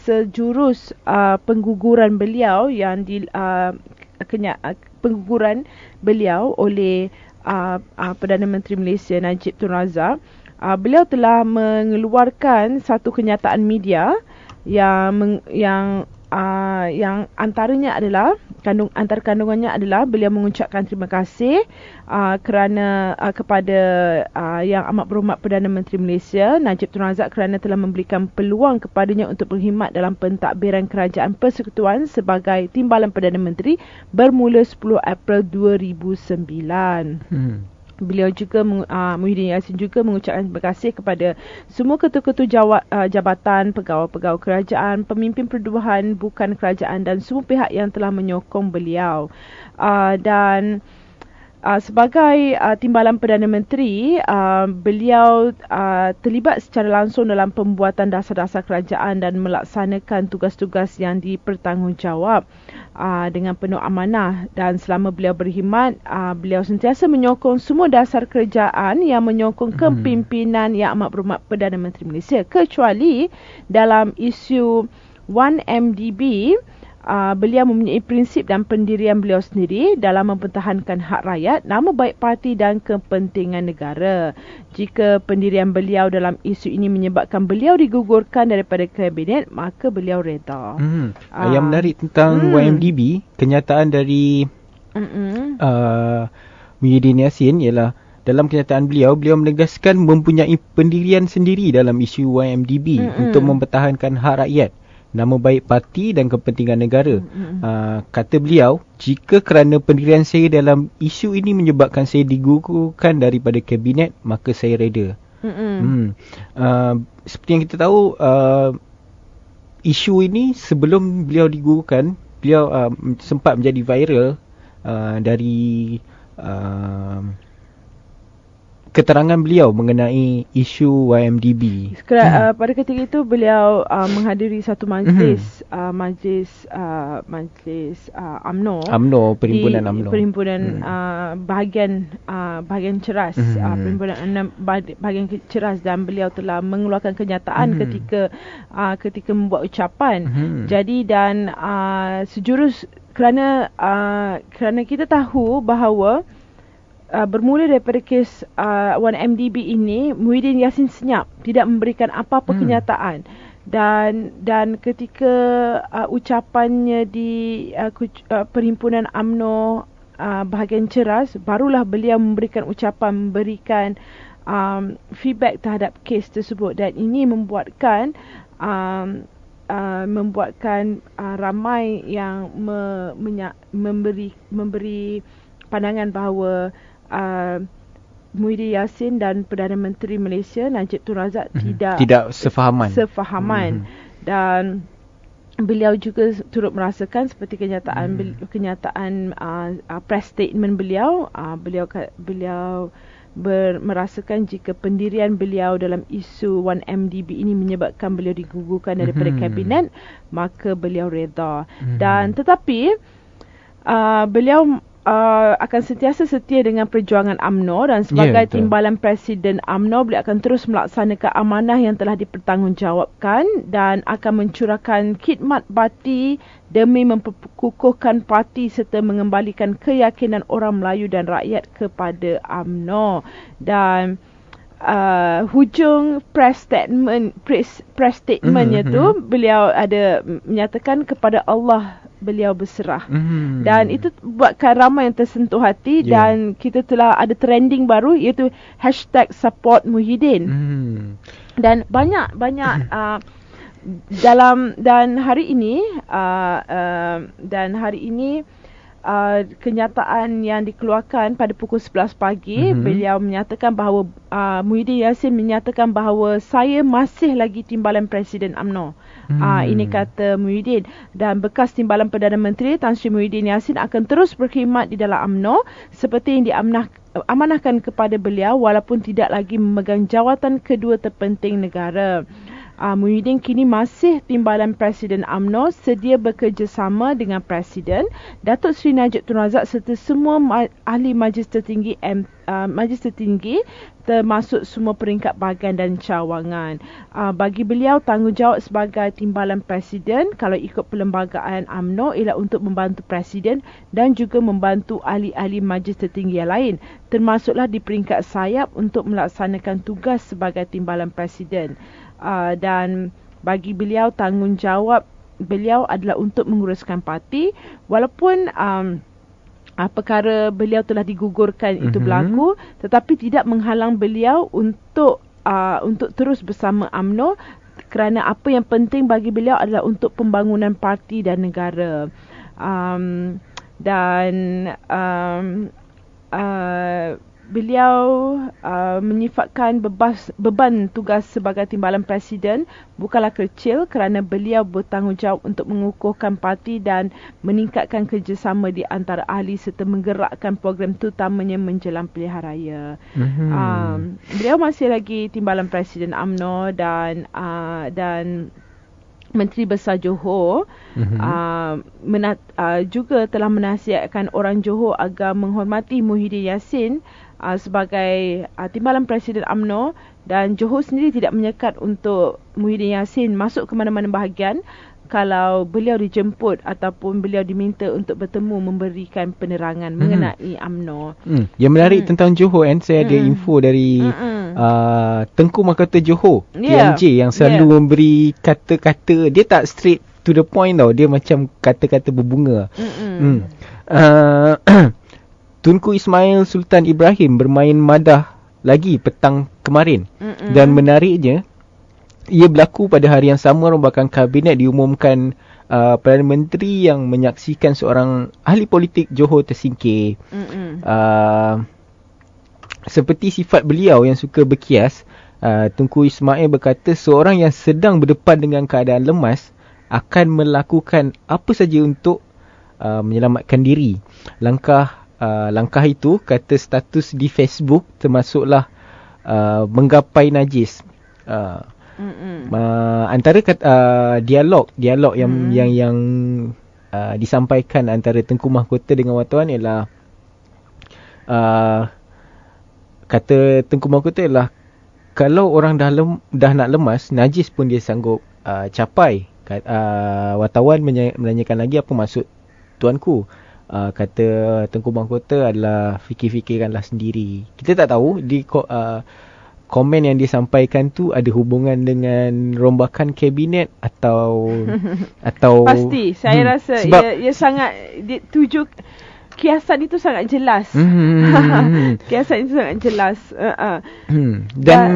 sejurus pengguguran beliau yang pengguguran beliau oleh Perdana Menteri Malaysia Najib Tun Razak, beliau telah mengeluarkan satu kenyataan media yang antaranya adalah antara kandungannya adalah beliau mengucapkan terima kasih kerana kepada Yang Amat Berhormat Perdana Menteri Malaysia Najib Tun Razak kerana telah memberikan peluang kepadanya untuk berkhidmat dalam pentadbiran Kerajaan Persekutuan sebagai Timbalan Perdana Menteri bermula 10 April 2009. Beliau juga Muhyiddin Yassin juga mengucapkan terima kasih kepada semua ketua-ketua jabatan, pegawai-pegawai kerajaan, pemimpin pertubuhan bukan kerajaan dan semua pihak yang telah menyokong beliau. Dan sebagai Timbalan Perdana Menteri, beliau terlibat secara langsung dalam pembuatan dasar-dasar kerajaan dan melaksanakan tugas-tugas yang dipertanggungjawab dengan penuh amanah. Dan selama beliau berkhidmat, beliau sentiasa menyokong semua dasar kerajaan yang menyokong kepimpinan Yang Amat Berhormat Perdana Menteri Malaysia, kecuali dalam isu 1MDB beliau mempunyai prinsip dan pendirian beliau sendiri dalam mempertahankan hak rakyat, nama baik parti dan kepentingan negara. Jika pendirian beliau dalam isu ini menyebabkan beliau digugurkan daripada kabinet, maka beliau reda. Yang menarik tentang YMDB, kenyataan dari Muhyiddin Yassin ialah dalam kenyataan beliau menegaskan mempunyai pendirian sendiri dalam isu YMDB untuk mempertahankan hak rakyat, nama baik parti dan kepentingan negara. Kata beliau, jika kerana pendirian saya dalam isu ini menyebabkan saya digugurkan daripada kabinet, maka saya reda. Seperti yang kita tahu, isu ini sebelum beliau digugurkan, beliau sempat menjadi viral dari keterangan beliau mengenai isu YMDB. Pada ketika itu beliau menghadiri satu majlis UMNO, Perhimpunan UMNO. Perhimpunan bahagian ceras, Perhimpunan bahagian ceras, dan beliau telah mengeluarkan kenyataan ketika membuat ucapan. Jadi dan sejurus kerana kita tahu bahawa bermula daripada kes 1MDB ini, Muhyiddin Yassin senyap, tidak memberikan apa-apa kenyataan, dan ketika ucapannya di Perhimpunan UMNO bahagian ceras, barulah beliau memberikan feedback terhadap kes tersebut, dan ini membuatkan ramai yang memberi pandangan bahawa Muhyiddin Yassin dan Perdana Menteri Malaysia Najib Tun Razak tidak sefahaman. Dan beliau juga turut merasakan seperti kenyataan press statement beliau, merasakan jika pendirian beliau dalam isu 1MDB ini menyebabkan beliau digugurkan daripada kabinet, maka beliau reda. Dan tetapi beliau akan sentiasa setia dengan perjuangan UMNO, dan sebagai timbalan Presiden UMNO, beliau akan terus melaksanakan amanah yang telah dipertanggungjawabkan dan akan mencurahkan khidmat bakti demi memperkukuhkan parti serta mengembalikan keyakinan orang Melayu dan rakyat kepada UMNO. Dan hujung press statementnya tu, beliau ada menyatakan kepada Allah beliau berserah. Dan itu buatkan ramai yang tersentuh hati, dan kita telah ada trending baru, iaitu #support Muhyiddin. Dan banyak dan hari ini kenyataan yang dikeluarkan pada pukul 11 pagi, beliau menyatakan bahawa Muhyiddin Yassin menyatakan bahawa saya masih lagi timbalan Presiden UMNO. Ini kata Muhyiddin, dan bekas timbalan Perdana Menteri Tan Sri Muhyiddin Yassin akan terus berkhidmat di dalam UMNO seperti yang diamanahkan kepada beliau, walaupun tidak lagi memegang jawatan kedua terpenting negara. Muhyiddin kini masih timbalan Presiden UMNO, sedia bekerjasama dengan Presiden Datuk Seri Najib Tun Razak serta semua ahli Majlis Tertinggi termasuk semua peringkat bahagian dan cawangan. Bagi beliau, tanggungjawab sebagai timbalan Presiden kalau ikut perlembagaan UMNO ialah untuk membantu Presiden dan juga membantu ahli-ahli Majlis Tertinggi yang lain, termasuklah di peringkat sayap untuk melaksanakan tugas sebagai timbalan Presiden. Dan bagi beliau, tanggungjawab beliau adalah untuk menguruskan parti, walaupun perkara beliau telah digugurkan itu berlaku, tetapi tidak menghalang beliau untuk terus bersama UMNO, kerana apa yang penting bagi beliau adalah untuk pembangunan parti dan negara. Beliau menyifatkan beban tugas sebagai timbalan Presiden bukanlah kecil, kerana beliau bertanggungjawab untuk mengukuhkan parti dan meningkatkan kerjasama di antara ahli serta menggerakkan program terutamanya menjelang pilihan raya. Beliau masih lagi timbalan Presiden UMNO dan Menteri Besar Johor juga telah menasihatkan orang Johor agar menghormati Muhyiddin Yassin sebagai timbalan Presiden UMNO, dan Johor sendiri tidak menyekat untuk Muhyiddin Yassin masuk ke mana-mana bahagian kalau beliau dijemput ataupun beliau diminta untuk bertemu memberikan penerangan mengenai UMNO. Yang menarik tentang Johor kan, saya ada info dari Tengku Mahkota Johor, TMJ, yang selalu memberi kata-kata, dia tak straight to the point tau, dia macam kata-kata berbunga. Tunku Ismail Sultan Ibrahim bermain madah lagi petang kemarin. Dan menariknya, ia berlaku pada hari yang sama rombakan kabinet diumumkan Perdana Menteri yang menyaksikan seorang ahli politik Johor tersingkir. Seperti sifat beliau yang suka berkias, Tunku Ismail berkata seorang yang sedang berdepan dengan keadaan lemas akan melakukan apa saja untuk menyelamatkan diri. Langkah itu, kata status di Facebook, termasuklah menggapai najis. Antara dialog yang disampaikan antara Tengku Mahkota dengan wartawan ialah kata Tengku Mahkota ialah kalau orang dah nak lemas, najis pun dia sanggup capai. Wartawan menanyakan lagi apa maksud tuanku. Kata Tengku Mahkota adalah fikir-fikirkanlah sendiri. Kita tak tahu di komen yang disampaikan tu ada hubungan dengan rombakan kabinet atau pasti saya rasa ia sangat tuju kiasan itu sangat jelas. Kiasan itu sangat jelas. Dan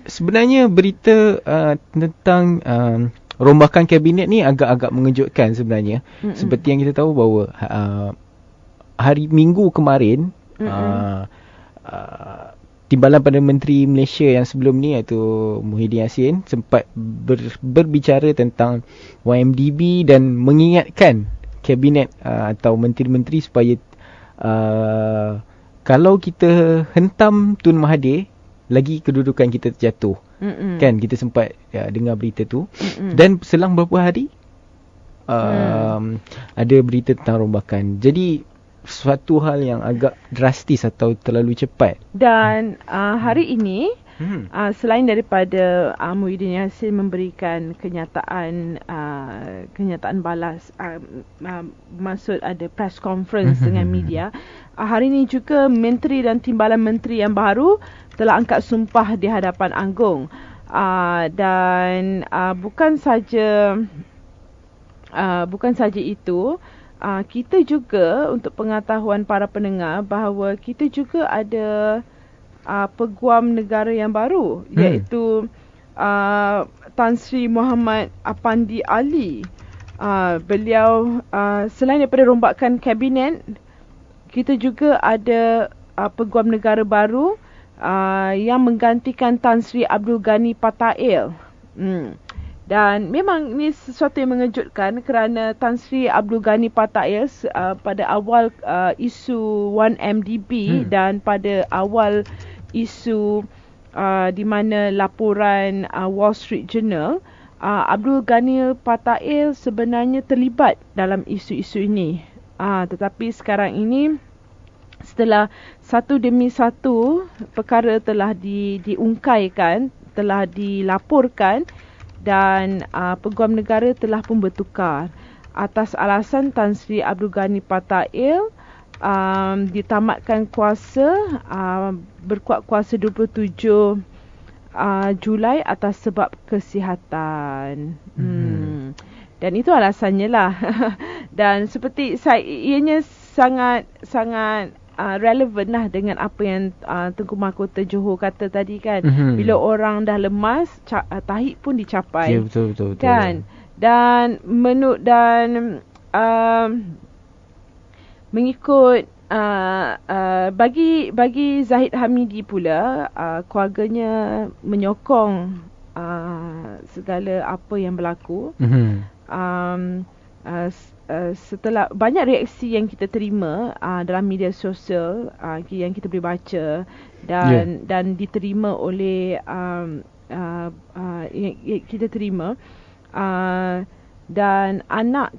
sebenarnya berita tentang rombakan kabinet ni agak-agak mengejutkan sebenarnya. Seperti yang kita tahu bahawa hari Minggu kemarin Timbalan Perdana Menteri Malaysia yang sebelum ni, iaitu Muhyiddin Yassin, sempat berbicara tentang YMDB dan mengingatkan kabinet atau menteri-menteri supaya kalau kita hentam Tun Mahathir, lagi kedudukan kita terjatuh. Kan kita sempat dengar berita tu. Dan selang beberapa hari ada berita tentang rombakan. Jadi suatu hal yang agak drastis atau terlalu cepat. Dan hari ini selain daripada Muhyiddin Yassin memberikan kenyataan balas, maksud ada press conference dengan media, hari ini juga menteri dan timbalan menteri yang baru telah angkat sumpah di hadapan Anggung. Dan bukan saja itu, kita juga, untuk pengetahuan para pendengar, bahawa kita juga ada peguam negara yang baru, iaitu Tan Sri Muhammad Apandi Ali. Beliau selain daripada rombakan kabinet, kita juga ada peguam negara baru yang menggantikan Tan Sri Abdul Ghani Patail. Dan memang ini sesuatu yang mengejutkan kerana Tan Sri Abdul Ghani Patail pada awal isu 1MDB dan pada awal isu di mana laporan Wall Street Journal, Abdul Ghani Patail sebenarnya terlibat dalam isu-isu ini. Tetapi sekarang ini, setelah satu demi satu perkara telah diungkaikan, telah dilaporkan, dan peguam negara telah pun bertukar atas alasan Tan Sri Abdul Ghani Patail ditamatkan kuasa, berkuat kuasa 27 Julai atas sebab kesihatan. Dan itu alasannya lah. Dan seperti ianya sangat relevan lah dengan apa yang Tengku Mahkota Johor kata tadi kan. Bila orang dah lemas, tahik pun dicapai. Ya, betul. Kan? Dan mengikut bagi Zahid Hamidi pula, keluarganya menyokong segala apa yang berlaku. Setelah banyak reaksi yang kita terima dalam media sosial, yang kita boleh baca dan diterima oleh yang kita terima, dan anak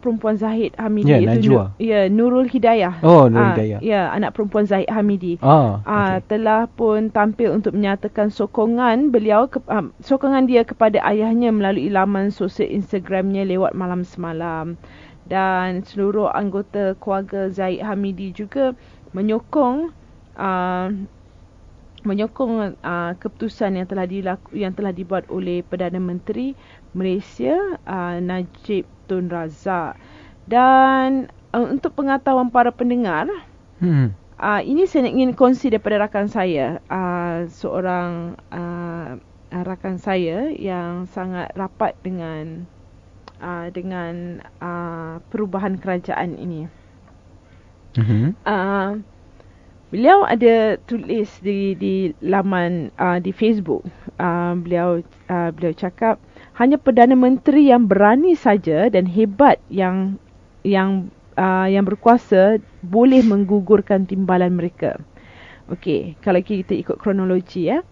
perempuan Zahid Hamidi, Ya, iaitu Najwa. Nurul Hidayah. Oh, Nurul Hidayah. Ya, anak perempuan Zahid Hamidi. Okay. Telah pun tampil untuk menyatakan sokongan dia kepada ayahnya melalui laman sosial Instagramnya lewat malam semalam. Dan seluruh anggota keluarga Zahid Hamidi juga menyokong keputusan yang telah dibuat oleh Perdana Menteri Malaysia Najib Tun Razak. Dan untuk pengetahuan para pendengar, ini saya ingin kongsi daripada rakan saya, seorang rakan saya yang sangat rapat dengan perubahan kerajaan ini. Beliau ada tulis di laman di Facebook. Beliau cakap hanya Perdana Menteri yang berani saja dan hebat yang berkuasa boleh menggugurkan timbalan mereka. Okey, kalau kita ikut kronologi ya.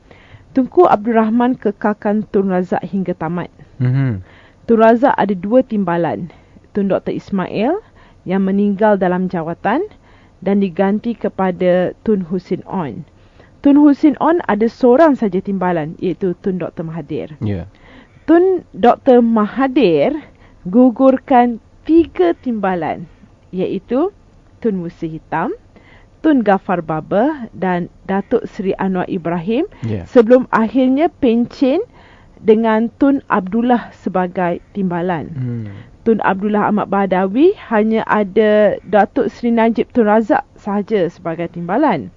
Tunku Abdul Rahman kekalkan Tun Razak hingga tamat. Tun Razak ada 2 timbalan. Tun Dr. Ismail yang meninggal dalam jawatan dan diganti kepada Tun Husin On. Tun Husin On ada seorang saja timbalan, iaitu Tun Dr. Mahathir. Tun Dr. Mahathir gugurkan 3 timbalan, iaitu Tun Musa Hitam, Tun Ghaffar Baba dan Datuk Seri Anwar Ibrahim, sebelum akhirnya pencen dengan Tun Abdullah sebagai timbalan. Tun Abdullah Ahmad Badawi hanya ada Datuk Seri Najib Tun Razak sahaja sebagai timbalan.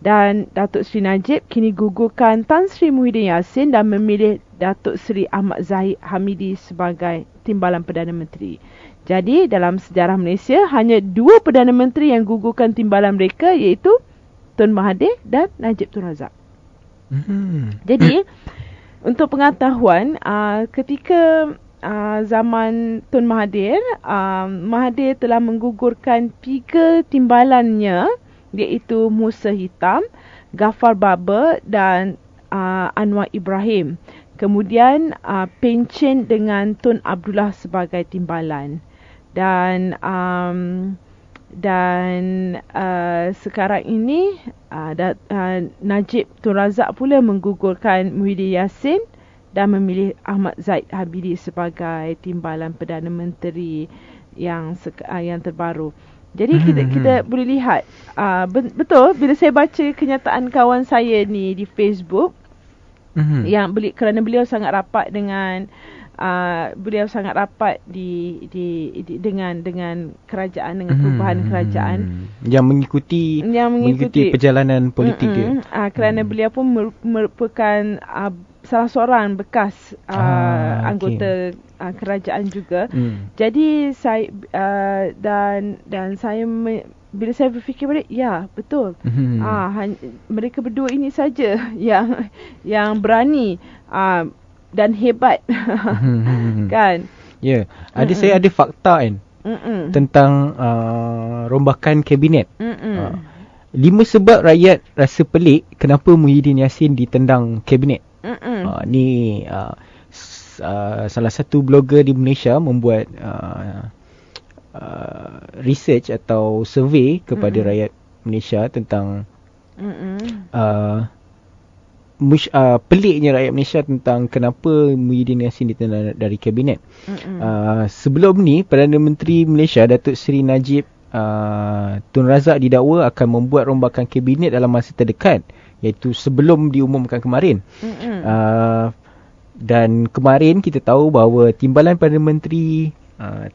Dan Datuk Seri Najib kini gugurkan Tan Sri Muhyiddin Yassin dan memilih Datuk Seri Ahmad Zahid Hamidi sebagai timbalan Perdana Menteri. Jadi dalam sejarah Malaysia hanya 2 Perdana Menteri yang gugurkan timbalan mereka, iaitu Tun Mahathir dan Najib Tun Razak. Jadi untuk pengetahuan, ketika zaman Tun Mahathir, Mahathir telah menggugurkan 3 timbalannya, iaitu Musa Hitam, Ghaffar Baba dan Anwar Ibrahim. Kemudian pencen dengan Tun Abdullah sebagai timbalan. Dan sekarang ini Najib Tun Razak pula menggugurkan Muhyiddin Yassin dan memilih Ahmad Zahid Hamidi sebagai timbalan Perdana Menteri yang terbaru. Jadi kita boleh lihat, betul bila saya baca kenyataan kawan saya ni di Facebook, yang kerana beliau sangat rapat dengan dengan kerajaan, dengan perubahan kerajaan yang mengikuti perjalanan politik dia. Kerana beliau pun merupakan salah seorang bekas anggota kerajaan juga. Jadi saya bila saya berfikir balik, ya betul. Mereka berdua ini saja yang berani dan hebat. Kan? Ya, saya ada fakta kan tentang rombakan kabinet. 5 sebab rakyat rasa pelik kenapa Muhyiddin Yassin ditendang kabinet. Ni salah satu blogger di Malaysia membuat research atau survey kepada rakyat Malaysia tentang peliknya rakyat Malaysia tentang kenapa Muhyiddin Yassin ditendang dari kabinet. Sebelum ni, Perdana Menteri Malaysia Datuk Seri Najib Tun Razak didakwa akan membuat rombakan kabinet dalam masa terdekat, iaitu sebelum diumumkan kemarin. Dan kemarin kita tahu bahawa timbalan Perdana Menteri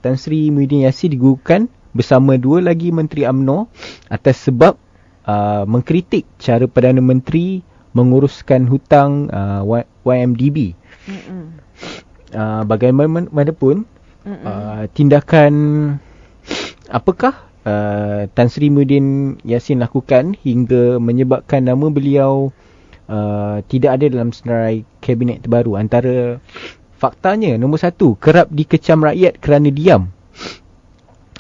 Tan Sri Muhyiddin Yassin digugurkan bersama 2 lagi Menteri UMNO atas sebab mengkritik cara Perdana Menteri menguruskan hutang YMDB. Bagaimanapun, tindakan apakah Tan Sri Muhyiddin Yassin lakukan hingga menyebabkan nama beliau tidak ada dalam senarai kabinet terbaru? Antara faktanya, nombor 1, kerap dikecam rakyat kerana diam.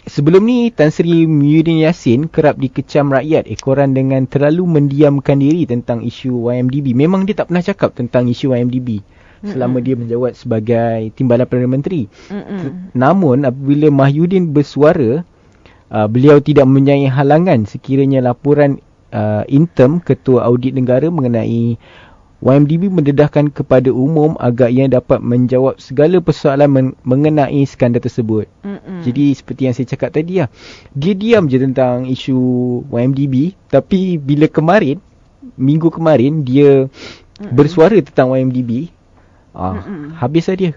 Sebelum ni, Tan Sri Muhyiddin Yassin kerap dikecam rakyat ekoran dengan terlalu mendiamkan diri tentang isu YMDB. Memang dia tak pernah cakap tentang isu YMDB. selama dia menjawat sebagai Timbalan Perdana Menteri. Namun apabila Mahyudin bersuara, beliau tidak mempunyai halangan sekiranya laporan interim Ketua Audit Negara mengenai YMDB mendedahkan kepada umum agar ia dapat menjawab segala persoalan mengenai skandal tersebut. Jadi seperti yang saya cakap tadi lah, dia diam je tentang isu YMDB, tapi bila minggu kemarin dia bersuara tentang YMDB, habislah dia.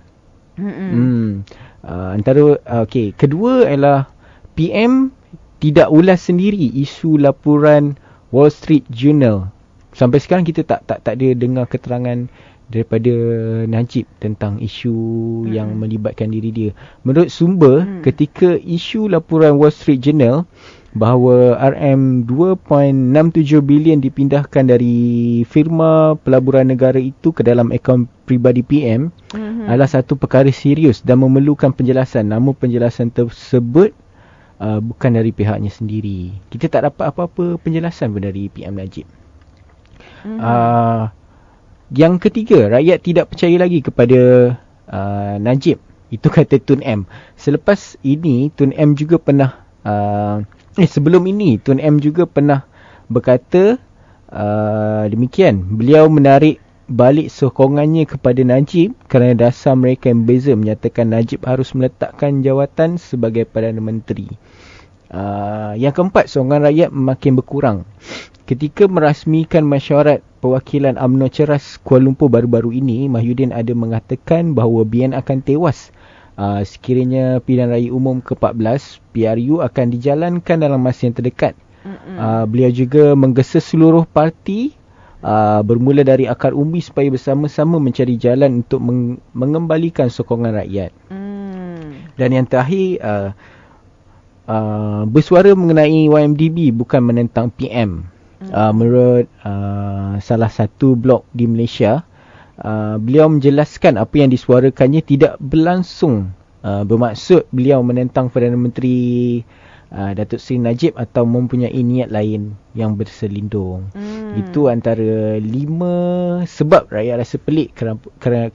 Kedua ialah PM tidak ulas sendiri isu laporan Wall Street Journal. Sampai sekarang kita tak ada dengar keterangan daripada Najib tentang isu yang melibatkan diri dia. Menurut sumber, ketika isu laporan Wall Street Journal bahawa RM2.67 bilion dipindahkan dari firma pelaburan negara itu ke dalam akaun peribadi PM adalah satu perkara serius dan memerlukan penjelasan. Namun penjelasan tersebut bukan dari pihaknya sendiri. Kita tak dapat apa-apa penjelasan pun dari PM Najib. Yang ketiga, rakyat tidak percaya lagi kepada Najib. Itu kata Tun M. Selepas ini Tun M juga pernah sebelum ini Tun M juga pernah berkata demikian. Beliau menarik balik sokongannya kepada Najib kerana dasar mereka yang berbeza menyatakan Najib harus meletakkan jawatan sebagai Perdana Menteri. Yang keempat, sokongan rakyat makin berkurang. Ketika merasmikan mesyuarat perwakilan UMNO Ceras Kuala Lumpur baru-baru ini, Mahyudin ada mengatakan bahawa BN akan tewas sekiranya pilihan raya umum ke-14 PRU akan dijalankan dalam masa yang terdekat. Beliau juga menggesa seluruh parti bermula dari akar umbi supaya bersama-sama mencari jalan untuk mengembalikan sokongan rakyat. Dan yang terakhir, bersuara mengenai YMDB bukan menentang PM. Menurut salah satu blog di Malaysia, beliau menjelaskan apa yang disuarakannya tidak berlangsung bermaksud beliau menentang Perdana Menteri Datuk Seri Najib atau mempunyai niat lain yang berselindung. Itu antara 5 sebab rakyat rasa pelik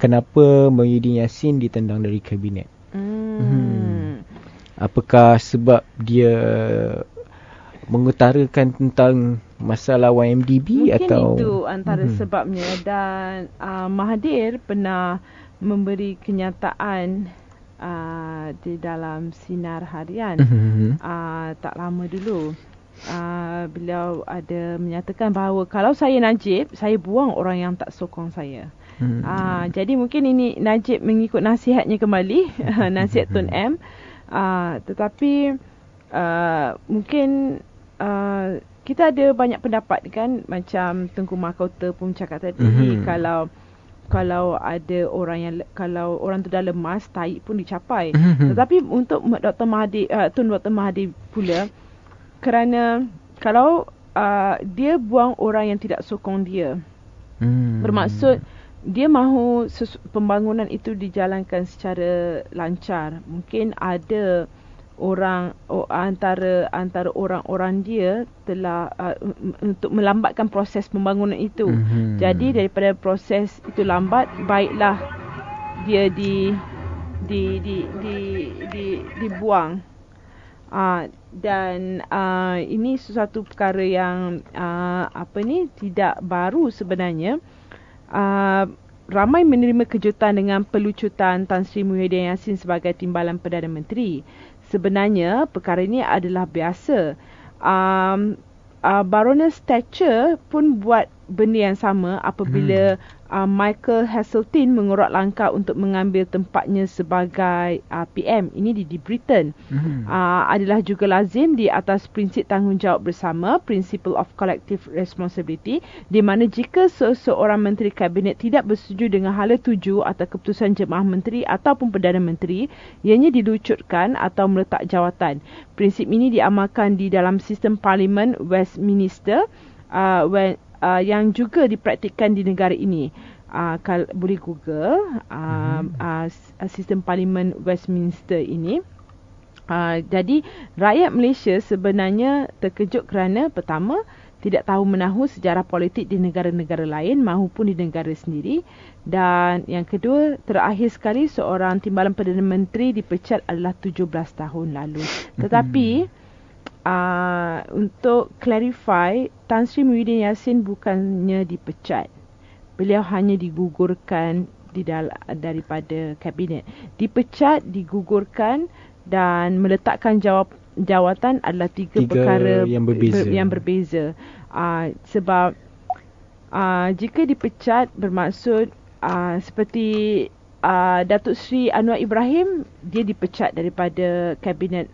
kenapa Mahyudin Yassin ditendang dari kabinet. Apakah sebab dia mengutarakan tentang masalah YMDB? Mungkin atau itu antara sebabnya. Dan Mahathir pernah memberi kenyataan di dalam Sinar Harian tak lama dulu. Beliau ada menyatakan bahawa kalau saya Najib, saya buang orang yang tak sokong saya. Jadi mungkin ini Najib mengikut nasihatnya kembali, nasihat Tun M. Tetapi mungkin kita ada banyak pendapat kan, macam Tengku Mahkota pun cakap tadi, kalau ada orang yang, kalau orang tu dah lemas, tahi pun dicapai. Tetapi untuk Dr. Mahathir, Tun Dr. Mahathir pula, kerana kalau dia buang orang yang tidak sokong dia, bermaksud dia mahu pembangunan itu dijalankan secara lancar. Mungkin ada orang antara orang-orang dia telah untuk melambatkan proses pembangunan itu. Jadi daripada proses itu lambat, baiklah dia dibuang. Dan ini sesuatu perkara yang tidak baru sebenarnya. Ramai menerima kejutan dengan pelucutan Tan Sri Muhyiddin Yassin sebagai Timbalan Perdana Menteri. Sebenarnya perkara ini adalah biasa. Baroness Thatcher pun buat benda yang sama apabila Michael Heseltine mengurat langkah untuk mengambil tempatnya sebagai PM. Ini di Britain. Adalah juga lazim di atas prinsip tanggungjawab bersama, Principle of Collective Responsibility, di mana jika seseorang menteri kabinet tidak bersetuju dengan hala tuju atau keputusan jemaah menteri ataupun Perdana Menteri, ianya dilucutkan atau meletak jawatan. Prinsip ini diamalkan di dalam sistem Parlimen Westminster yang juga dipraktikkan di negara ini. Kalau boleh Google sistem Parlimen Westminster ini. Jadi rakyat Malaysia sebenarnya terkejut kerana pertama, tidak tahu menahu sejarah politik di negara-negara lain maupun di negara sendiri. Dan yang kedua, terakhir sekali, seorang timbalan Perdana Menteri dipecat adalah 17 tahun lalu. Tetapi untuk clarify, Tan Sri Muhyiddin Yassin bukannya dipecat. Beliau hanya digugurkan daripada kabinet. Dipecat, digugurkan dan meletakkan jawatan adalah tiga perkara yang berbeza. Sebab jika dipecat bermaksud seperti Datuk Sri Anwar Ibrahim, dia dipecat daripada kabinet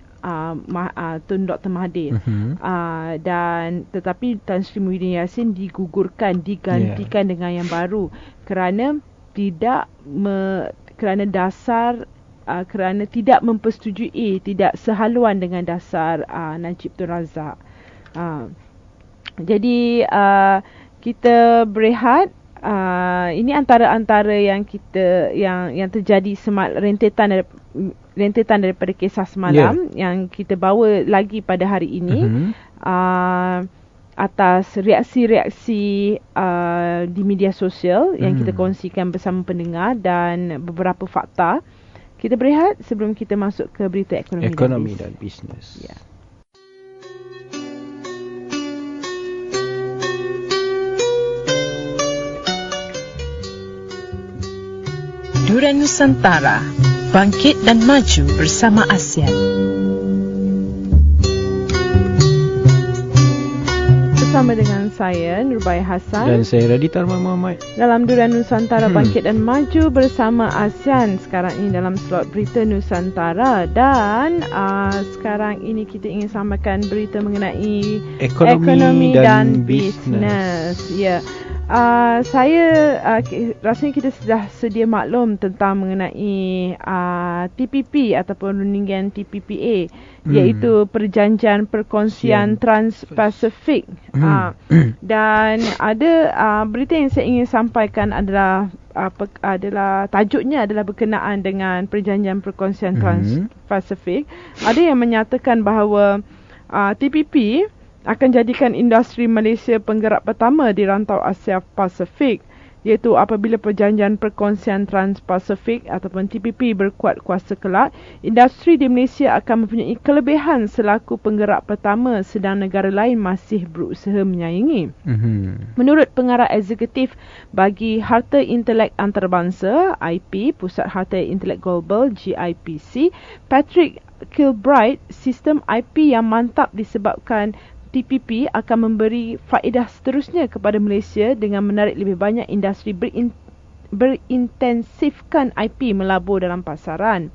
Tun Dr. Mahathir. Dan tetapi Tan Sri Muhyiddin Yassin digugurkan, digantikan dengan yang baru kerana kerana tidak mempersetujui, tidak sehaluan dengan dasar Najib Tun Razak. Jadi kita berehat. Ini antara yang terjadi rentetan daripada kisah semalam yang kita bawa lagi pada hari ini. Atas reaksi-reaksi di media sosial yang kita kongsikan bersama pendengar dan beberapa fakta. Kita berehat sebelum kita masuk ke berita ekonomi dan bisnes. Ya. Durian Nusantara, bangkit dan maju bersama ASEAN. Bersama dengan saya, Nurbaya Hassan. Dan saya Raditya Arman Muhammad. Dalam Durian Nusantara Bangkit dan Maju bersama ASEAN. Sekarang ini dalam slot berita Nusantara. Dan sekarang ini kita ingin sampaikan berita mengenai ekonomi dan bisnes. Ya. Saya rasanya kita sudah sedia maklum tentang mengenai TPP ataupun rundingan TPPA, iaitu Perjanjian Perkongsian Trans-Pasifik. Dan ada berita yang saya ingin sampaikan adalah tajuknya adalah berkenaan dengan Perjanjian Perkongsian Trans-Pasifik. Ada yang menyatakan bahawa TPP akan jadikan industri Malaysia penggerak pertama di rantau Asia Pasifik, iaitu apabila Perjanjian Perkongsian Trans-Pasifik ataupun TPP berkuat kuasa kelak, industri di Malaysia akan mempunyai kelebihan selaku penggerak pertama sedang negara lain masih berusaha menyaingi. Menurut pengarah eksekutif bagi Harta Intelek Antarabangsa IP, Pusat Harta Intelek Global GIPC, Patrick Kilbride, sistem IP yang mantap disebabkan TPP akan memberi faedah seterusnya kepada Malaysia dengan menarik lebih banyak industri berintensifkan IP melabur dalam pasaran.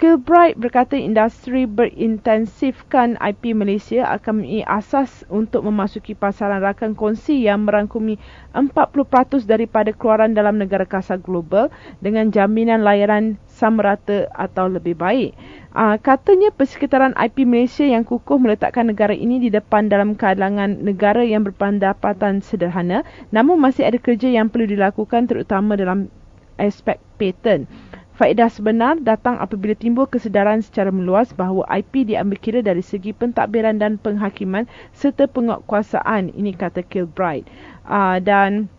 Kilbride berkata industri berintensifkan IP Malaysia akan mempunyai asas untuk memasuki pasaran rakan kongsi yang merangkumi 40% daripada keluaran dalam negara kasar global dengan jaminan layanan sama rata atau lebih baik. Katanya Persekitaran IP Malaysia yang kukuh meletakkan negara ini di depan dalam kalangan negara yang berpendapatan sederhana, namun masih ada kerja yang perlu dilakukan terutama dalam aspek paten. Faedah sebenar datang apabila timbul kesedaran secara meluas bahawa IP diambil kira dari segi pentadbiran dan penghakiman serta penguatkuasaan. Ini kata Kilbride. Dan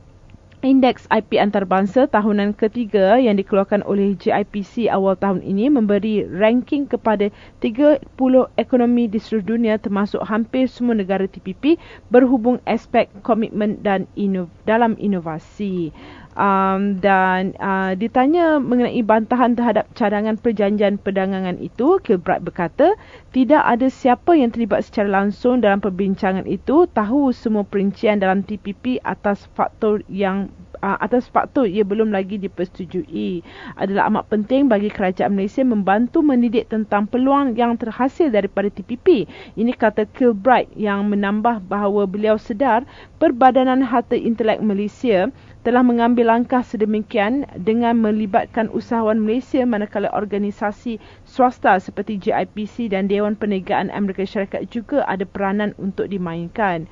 Indeks IP antarabangsa tahunan ketiga yang dikeluarkan oleh GIPC awal tahun ini memberi ranking kepada 30 ekonomi di seluruh dunia termasuk hampir semua negara TPP berhubung aspek komitmen dan dalam inovasi. Ditanya mengenai bantahan terhadap cadangan perjanjian perdagangan itu, Kilbride berkata, tidak ada siapa yang terlibat secara langsung dalam perbincangan itu tahu semua perincian dalam TPP atas faktor ia belum lagi dipersetujui. Adalah amat penting bagi kerajaan Malaysia membantu mendidik tentang peluang yang terhasil daripada TPP. Ini kata Kilbride yang menambah bahawa beliau sedar Perbadanan Harta Intelek Malaysia telah mengambil langkah sedemikian dengan melibatkan usahawan Malaysia manakala organisasi swasta seperti GIPC dan Dewan Perniagaan Amerika Syarikat juga ada peranan untuk dimainkan.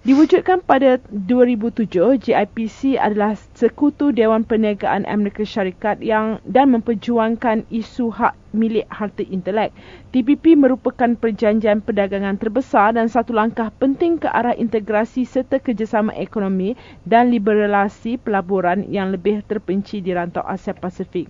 Diwujudkan pada 2007, JIPC adalah sekutu Dewan Perniagaan Amerika Syarikat dan memperjuangkan isu hak milik harta intelek. TPP merupakan perjanjian perdagangan terbesar dan satu langkah penting ke arah integrasi serta kerjasama ekonomi dan liberalisasi pelaburan yang lebih terperinci di rantau Asia Pasifik.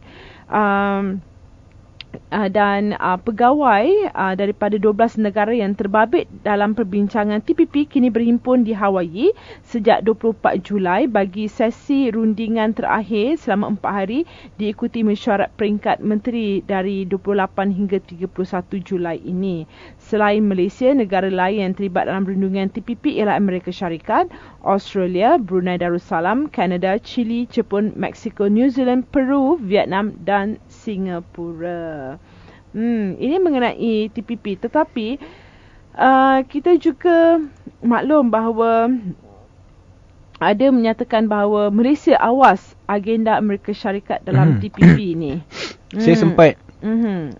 Dan pegawai daripada 12 negara yang terbabit dalam perbincangan TPP kini berhimpun di Hawaii sejak 24 Julai bagi sesi rundingan terakhir selama 4 hari, diikuti mesyuarat peringkat menteri dari 28 hingga 31 Julai ini. Selain Malaysia, negara lain yang terlibat dalam rundingan TPP ialah Amerika Syarikat, Australia, Brunei Darussalam, Kanada, Chile, Jepun, Mexico, New Zealand, Peru, Vietnam dan Singapura. Ini mengenai TPP. Tetapi kita juga maklum bahawa ada menyatakan bahawa Malaysia awas agenda Amerika Syarikat dalam TPP ni. Saya sempat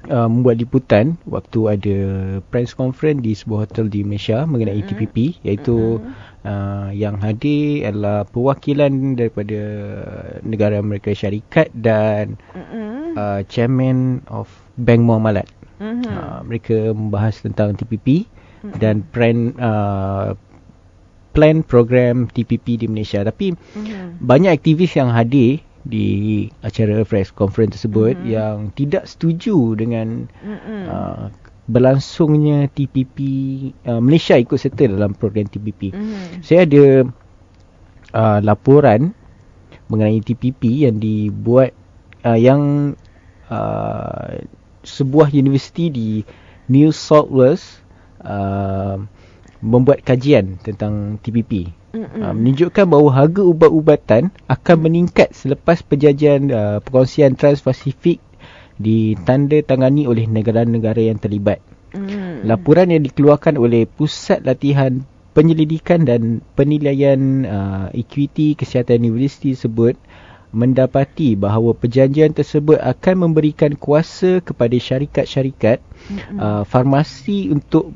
membuat liputan waktu ada press conference di sebuah hotel di Malaysia mengenai TPP, iaitu yang hadir adalah perwakilan daripada negara Amerika Syarikat dan chairman of Bank Muamalat. Mereka membahas tentang TPP dan plan program TPP di Malaysia. Tapi banyak aktivis yang hadir di acara press conference tersebut yang tidak setuju dengan berlangsungnya TPP, Malaysia ikut serta dalam program TPP. Saya ada laporan mengenai TPP yang dibuat sebuah universiti di New South Wales membuat kajian tentang TPP. Menunjukkan bahawa harga ubat-ubatan akan meningkat selepas perjanjian perkongsian Trans-Pasifik ditandatangani oleh negara-negara yang terlibat. Laporan yang dikeluarkan oleh Pusat Latihan Penyelidikan dan Penilaian Ekuiti Kesihatan Universiti tersebut mendapati bahawa perjanjian tersebut akan memberikan kuasa kepada syarikat-syarikat farmasi untuk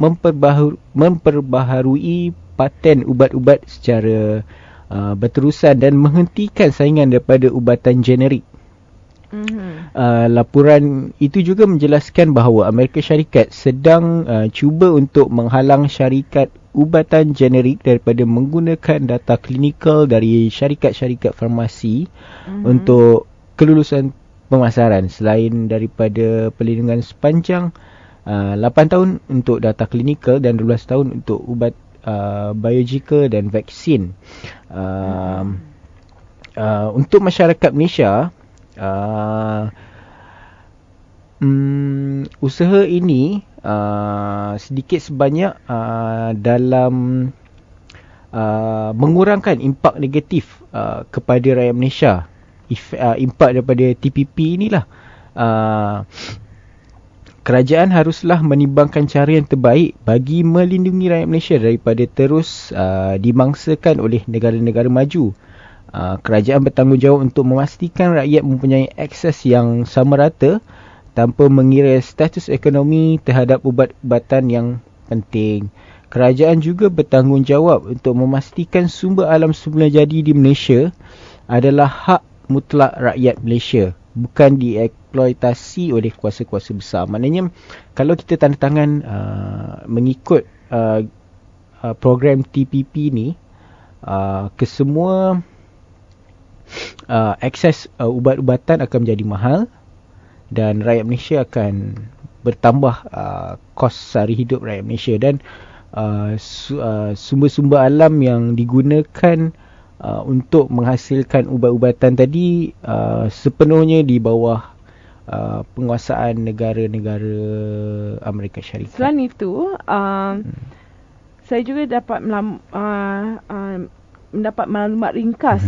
memperbaharui paten ubat-ubat secara berterusan dan menghentikan saingan daripada ubatan generik. Laporan itu juga menjelaskan bahawa Amerika Syarikat sedang cuba untuk menghalang syarikat ubatan generik daripada menggunakan data klinikal dari syarikat-syarikat farmasi untuk kelulusan pemasaran, selain daripada perlindungan sepanjang 8 tahun untuk data klinikal dan 12 tahun untuk ubat biologikal dan vaksin. Untuk masyarakat Malaysia, usaha ini sedikit sebanyak dalam mengurangkan impak negatif kepada rakyat Malaysia. Impak daripada TPP inilah, kerajaan haruslah menimbangkan cara yang terbaik bagi melindungi rakyat Malaysia daripada terus dimangsakan oleh negara-negara maju. Kerajaan bertanggungjawab untuk memastikan rakyat mempunyai akses yang sama rata tanpa mengira status ekonomi terhadap ubat-ubatan yang penting. Kerajaan juga bertanggungjawab untuk memastikan sumber alam semula jadi di Malaysia adalah hak mutlak rakyat Malaysia, bukan dieksploitasi oleh kuasa-kuasa besar. Maknanya kalau kita tanda tangan mengikut program TPP ni, kesemua akses ubat-ubatan akan menjadi mahal dan rakyat Malaysia akan bertambah kos sehari hidup rakyat Malaysia, dan sumber-sumber alam yang digunakan untuk menghasilkan ubat-ubatan tadi sepenuhnya di bawah penguasaan negara-negara Amerika Syarikat. Selain itu, saya juga dapat mendapat maklumat ringkas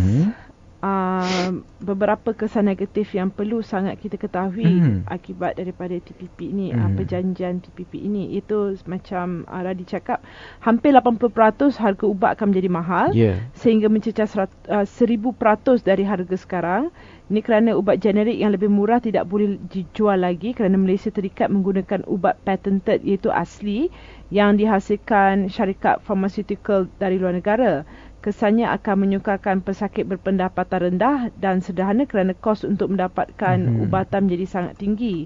beberapa kesan negatif yang perlu sangat kita ketahui akibat daripada TPP ini, perjanjian TPP ini. Itu macam Radi cakap, hampir 80% harga ubat akan menjadi mahal, sehingga mencecah 1000% dari harga sekarang. Ini kerana ubat generik yang lebih murah tidak boleh dijual lagi kerana Malaysia terikat menggunakan ubat patented, iaitu asli, yang dihasilkan syarikat pharmaceutical dari luar negara. Kesannya akan menyukarkan pesakit berpendapatan rendah dan sederhana kerana kos untuk mendapatkan ubatan menjadi sangat tinggi.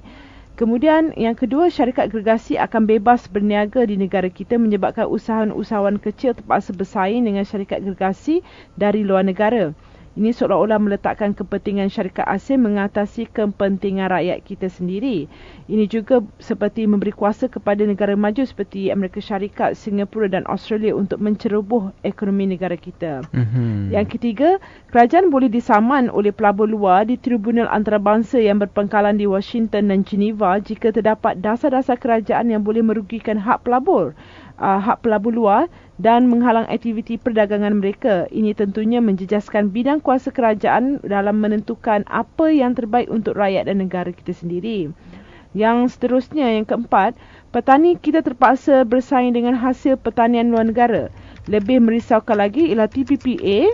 Kemudian yang kedua, syarikat gergasi akan bebas berniaga di negara kita, menyebabkan usahawan-usahawan kecil terpaksa bersaing dengan syarikat gergasi dari luar negara. Ini seolah-olah meletakkan kepentingan syarikat asing mengatasi kepentingan rakyat kita sendiri. Ini juga seperti memberi kuasa kepada negara maju seperti Amerika Syarikat, Singapura dan Australia untuk menceroboh ekonomi negara kita. Yang ketiga, kerajaan boleh disaman oleh pelabur luar di tribunal antarabangsa yang berpangkalan di Washington dan Geneva jika terdapat dasar-dasar kerajaan yang boleh merugikan hak pelabur luar dan menghalang aktiviti perdagangan mereka. Ini tentunya menjejaskan bidang kuasa kerajaan dalam menentukan apa yang terbaik untuk rakyat dan negara kita sendiri. Yang seterusnya, yang keempat, petani kita terpaksa bersaing dengan hasil pertanian luar negara. Lebih merisaukan lagi ialah TPPA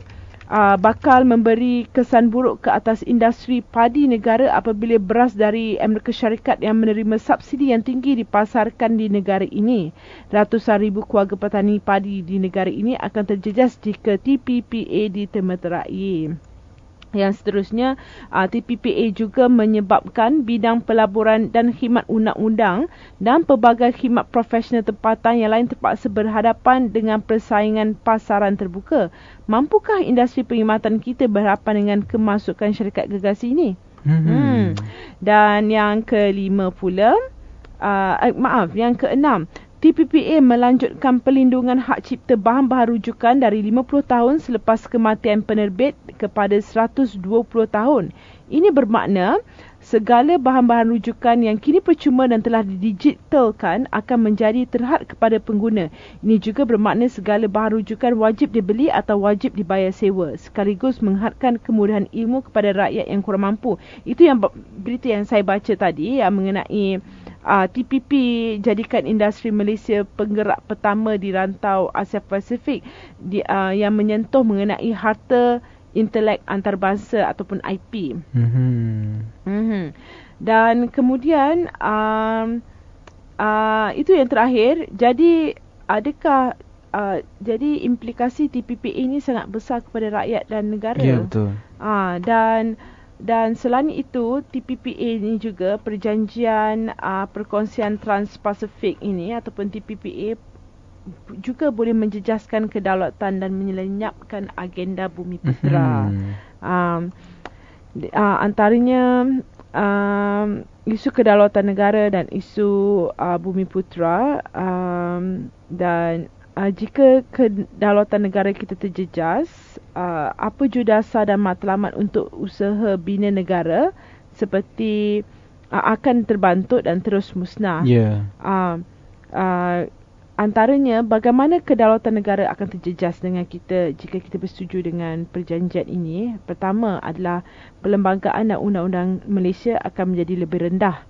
bakal memberi kesan buruk ke atas industri padi negara apabila beras dari Amerika Syarikat yang menerima subsidi yang tinggi dipasarkan di negara ini. Ratusan ribu keluarga petani padi di negara ini akan terjejas jika TPPA ditemeterai. Yang seterusnya, TPPA juga menyebabkan bidang pelaburan dan khidmat undang-undang dan pelbagai khidmat profesional tempatan yang lain terpaksa berhadapan dengan persaingan pasaran terbuka. Mampukah industri perkhidmatan kita berhadapan dengan kemasukan syarikat gergasi ini? Dan yang kelima pula, yang keenam, TPPA melanjutkan pelindungan hak cipta bahan-bahan rujukan dari 50 tahun selepas kematian penerbit kepada 120 tahun. Ini bermakna segala bahan-bahan rujukan yang kini percuma dan telah didigitalkan akan menjadi terhad kepada pengguna. Ini juga bermakna segala bahan rujukan wajib dibeli atau wajib dibayar sewa, sekaligus menghadkan kemudahan ilmu kepada rakyat yang kurang mampu. Itu yang berita yang saya baca tadi yang mengenai TPP jadikan industri Malaysia penggerak pertama di rantau Asia Pasifik yang menyentuh mengenai harta intelek antarabangsa ataupun IP. Dan kemudian itu yang terakhir. Jadi adakah jadi implikasi TPP ini sangat besar kepada rakyat dan negara. Ya, betul. Dan selain itu, TPPA ini juga perjanjian perkongsian Trans-Pasifik ini ataupun TPPA juga boleh menjejaskan kedaulatan dan menyelenyapkan agenda Bumi Putera. Antaranya isu kedaulatan negara dan isu Bumi Putera, dan jika kedaulatan negara kita terjejas, apa jua dasar dan matlamat untuk usaha bina negara seperti akan terbantut dan terus musnah. Antaranya, bagaimana kedaulatan negara akan terjejas dengan kita jika kita bersetuju dengan perjanjian ini. Pertama adalah perlembagaan dan undang-undang Malaysia akan menjadi lebih rendah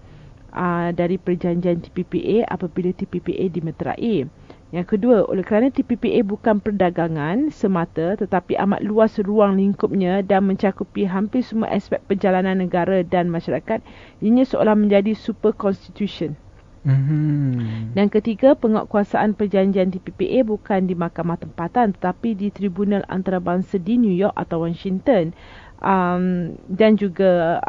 dari perjanjian TPPA apabila TPPA dimeterai. Yang kedua, oleh kerana TPPA bukan perdagangan semata tetapi amat luas ruang lingkupnya dan mencakupi hampir semua aspek perjalanan negara dan masyarakat, ianya seolah menjadi super constitution. Dan ketiga, penguatkuasaan perjanjian TPPA bukan di mahkamah tempatan tetapi di tribunal antarabangsa di New York atau Washington, dan juga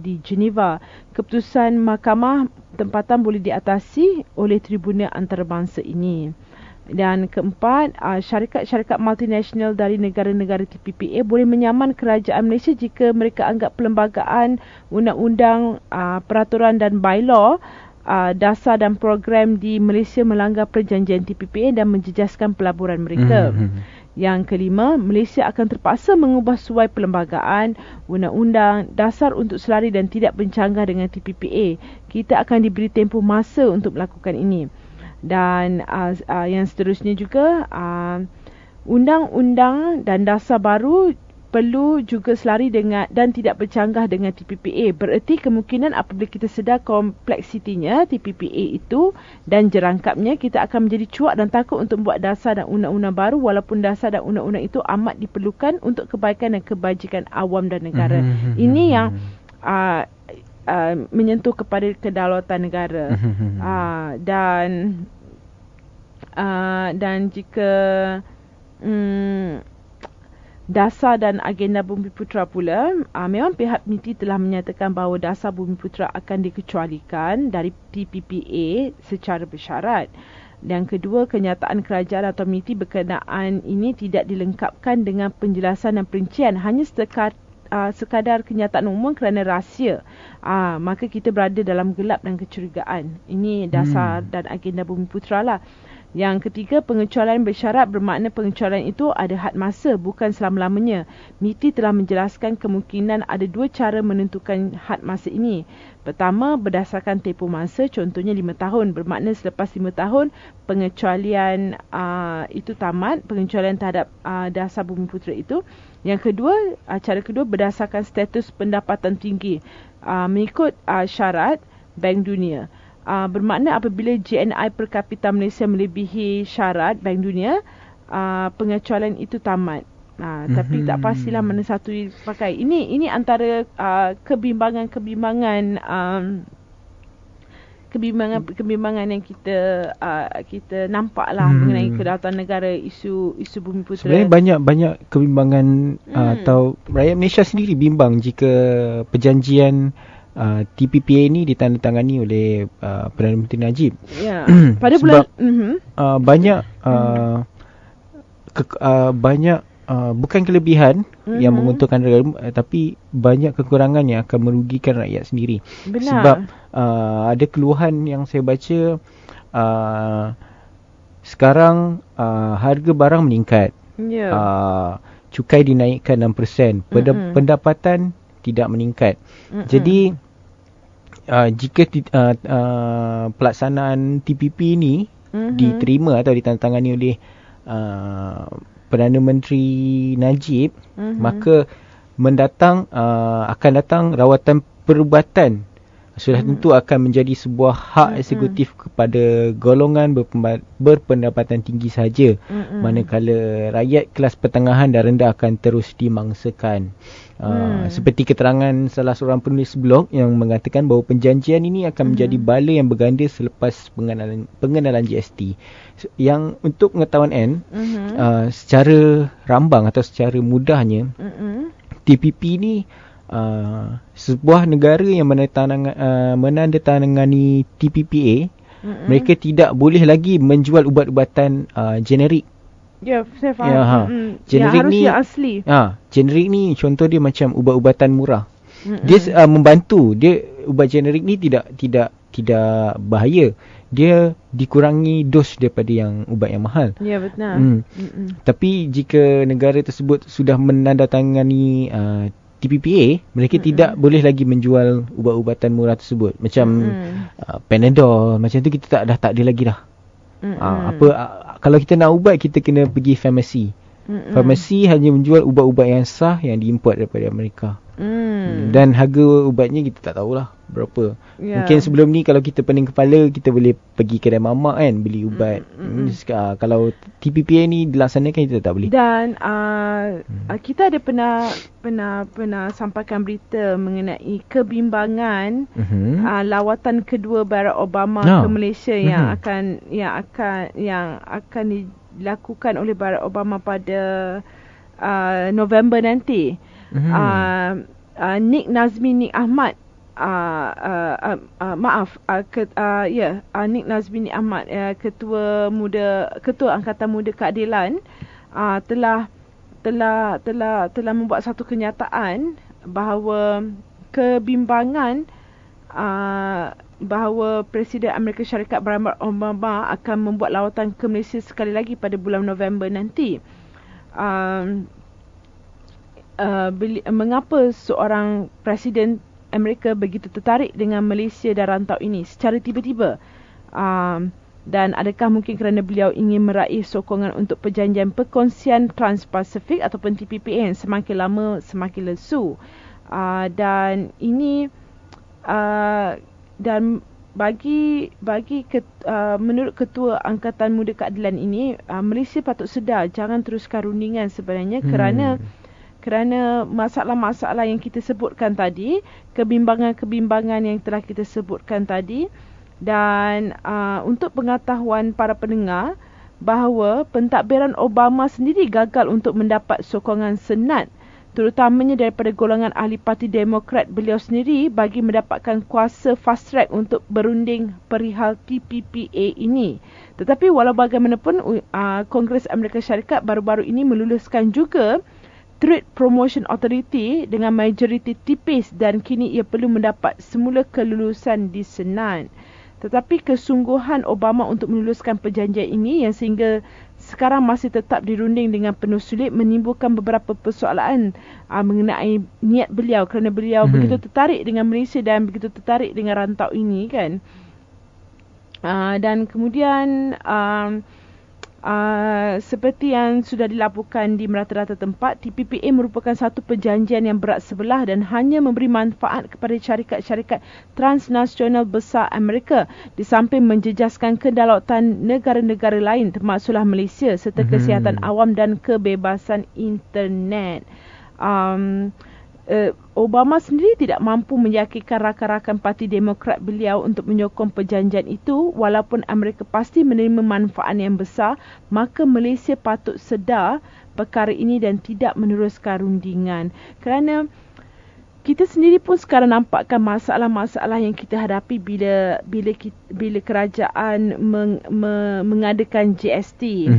di Geneva. Keputusan mahkamah tempatan boleh diatasi oleh tribunal antarabangsa ini. Dan keempat, syarikat-syarikat multinasional dari negara-negara TPPA boleh menyaman kerajaan Malaysia jika mereka anggap perlembagaan, undang-undang, peraturan dan bylaw dasar dan program di Malaysia melanggar perjanjian TPPA dan menjejaskan pelaburan mereka. Yang kelima, Malaysia akan terpaksa mengubah suai perlembagaan, undang-undang, dasar untuk selari dan tidak bercanggah dengan TPPA. Kita akan diberi tempoh masa untuk melakukan ini. Dan yang seterusnya juga, undang-undang dan dasar baru perlu juga selari dengan dan tidak bercanggah dengan TPPA. Bererti kemungkinan apabila kita sedar kompleksitinya TPPA itu dan jerangkapnya, kita akan menjadi cuak dan takut untuk membuat dasar dan undang-undang baru walaupun dasar dan undang-undang itu amat diperlukan untuk kebaikan dan kebajikan awam dan negara. Ini yang menyentuh kepada kedaulatan negara. Dan jika dasar dan agenda Bumiputera pula, memang pihak MITI telah menyatakan bahawa dasar Bumiputera akan dikecualikan dari TPPA secara bersyarat. Dan kedua, kenyataan kerajaan atau MITI berkenaan ini tidak dilengkapkan dengan penjelasan dan perincian, hanya sekadar kenyataan umum kerana rahsia. Maka kita berada dalam gelap dan kecurigaan. Ini dasar dan agenda Bumiputera lah. Yang ketiga, pengecualian bersyarat bermakna pengecualian itu ada had masa, bukan selama-lamanya. MITI telah menjelaskan kemungkinan ada dua cara menentukan had masa ini. Pertama, berdasarkan tempoh masa, contohnya 5 tahun. Bermakna selepas 5 tahun, pengecualian itu tamat, pengecualian terhadap dasar Bumiputera itu. Yang kedua, cara kedua berdasarkan status pendapatan tinggi, mengikut syarat Bank Dunia. Bermakna apabila GNI per kapita Malaysia melebihi syarat Bank Dunia, pengecualian itu tamat. Tapi tak pastilah mana satu dipakai. Ini antara kebimbangan yang kita nampak lah mengenai kedaulatan negara, isu Bumiputera. Sebenarnya banyak kebimbangan atau rakyat Malaysia sendiri bimbang jika perjanjian TPPA ni ditandatangani oleh Perdana Menteri Najib. Ya. Pada bulan banyak bukan kelebihan yang menguntungkan negara, tapi banyak kekurangan yang akan merugikan rakyat sendiri. Benar. Sebab ada keluhan yang saya baca, sekarang harga barang meningkat. Cukai dinaikkan 6%, pendapatan tidak meningkat. Jadi jika pelaksanaan TPP ni diterima atau ditandatangani oleh Perdana Menteri Najib, maka akan datang rawatan perubatan. Sudah tentu akan menjadi sebuah hak eksekutif kepada golongan berpendapatan tinggi sahaja, manakala rakyat kelas pertengahan dan rendah akan terus dimangsakan. Seperti keterangan salah seorang penulis blog yang mengatakan bahawa perjanjian ini akan menjadi bala yang berganda selepas pengenalan GST. Yang untuk pengetahuan secara rambang atau secara mudahnya, TPP ni sebuah negara yang menandatangani TPPA, mereka tidak boleh lagi menjual ubat-ubatan generik. Ya, saya faham. Generik ni asli. Generik ni contoh dia macam ubat-ubatan murah. Dia membantu. Dia ubat generik ni tidak bahaya. Dia dikurangi dos daripada yang ubat yang mahal. Ya, betul. Tapi jika negara tersebut sudah menandatangani TPPA, mereka tidak boleh lagi menjual ubat-ubatan murah tersebut. Macam Panadol, macam tu kita dah tak ada lagi dah. Kalau kita nak ubat, kita kena pergi farmasi. Farmasi hanya menjual ubat-ubat yang sah yang diimport daripada Amerika. Dan harga ubatnya kita tak tahulah berapa. Mungkin sebelum ni kalau kita pening kepala, kita boleh pergi kedai mamak kan, beli ubat. Kalau TPPA ni dilaksanakan, kita tak boleh. Dan kita ada pernah sampaikan berita mengenai kebimbangan lawatan kedua Barack Obama ke Malaysia yang akan dilakukan oleh Barack Obama pada November nanti. Nik Nazmi Ahmad, Nik Nazmi Ahmad, Ketua Angkatan Muda Keadilan, telah membuat satu kenyataan bahawa kebimbangan bahawa Presiden Amerika Syarikat Barack Obama akan membuat lawatan ke Malaysia sekali lagi pada bulan November nanti. Mengapa seorang Presiden Amerika begitu tertarik dengan Malaysia dan rantau ini secara tiba-tiba? dan adakah mungkin kerana beliau ingin meraih sokongan untuk perjanjian perkongsian Trans-Pasifik ataupun TPPA yang semakin lama semakin lesu. Dan ini dan menurut Ketua Angkatan Muda Keadilan ini, Malaysia patut sedar jangan teruskan rundingan sebenarnya kerana masalah-masalah yang kita sebutkan tadi, kebimbangan-kebimbangan yang telah kita sebutkan tadi. Dan untuk pengetahuan para pendengar, bahawa pentadbiran Obama sendiri gagal untuk mendapat sokongan Senat, terutamanya daripada golongan ahli Parti Demokrat beliau sendiri, bagi mendapatkan kuasa fast track untuk berunding perihal TPPA ini. Tetapi walau bagaimanapun, Kongres Amerika Syarikat baru-baru ini meluluskan juga Trade Promotion Authority dengan majoriti tipis, dan kini ia perlu mendapat semula kelulusan di Senat. Tetapi kesungguhan Obama untuk meluluskan perjanjian ini yang sehingga sekarang masih tetap dirunding dengan penuh sulit menimbulkan beberapa persoalan mengenai niat beliau, kerana beliau begitu tertarik dengan Malaysia dan begitu tertarik dengan rantau ini kan. Dan kemudian seperti yang sudah dilaporkan di merata-rata tempat, TPPA merupakan satu perjanjian yang berat sebelah dan hanya memberi manfaat kepada syarikat-syarikat transnasional besar Amerika, di samping menjejaskan kedaulatan negara-negara lain termasuklah Malaysia, serta kesihatan awam dan kebebasan internet. Obama sendiri tidak mampu meyakinkan rakan-rakan Parti Demokrat beliau untuk menyokong perjanjian itu. Walaupun Amerika pasti menerima manfaat yang besar, maka Malaysia patut sedar perkara ini dan tidak meneruskan rundingan. Kerana kita sendiri pun sekarang nampakkan masalah-masalah yang kita hadapi bila kerajaan mengadakan GST.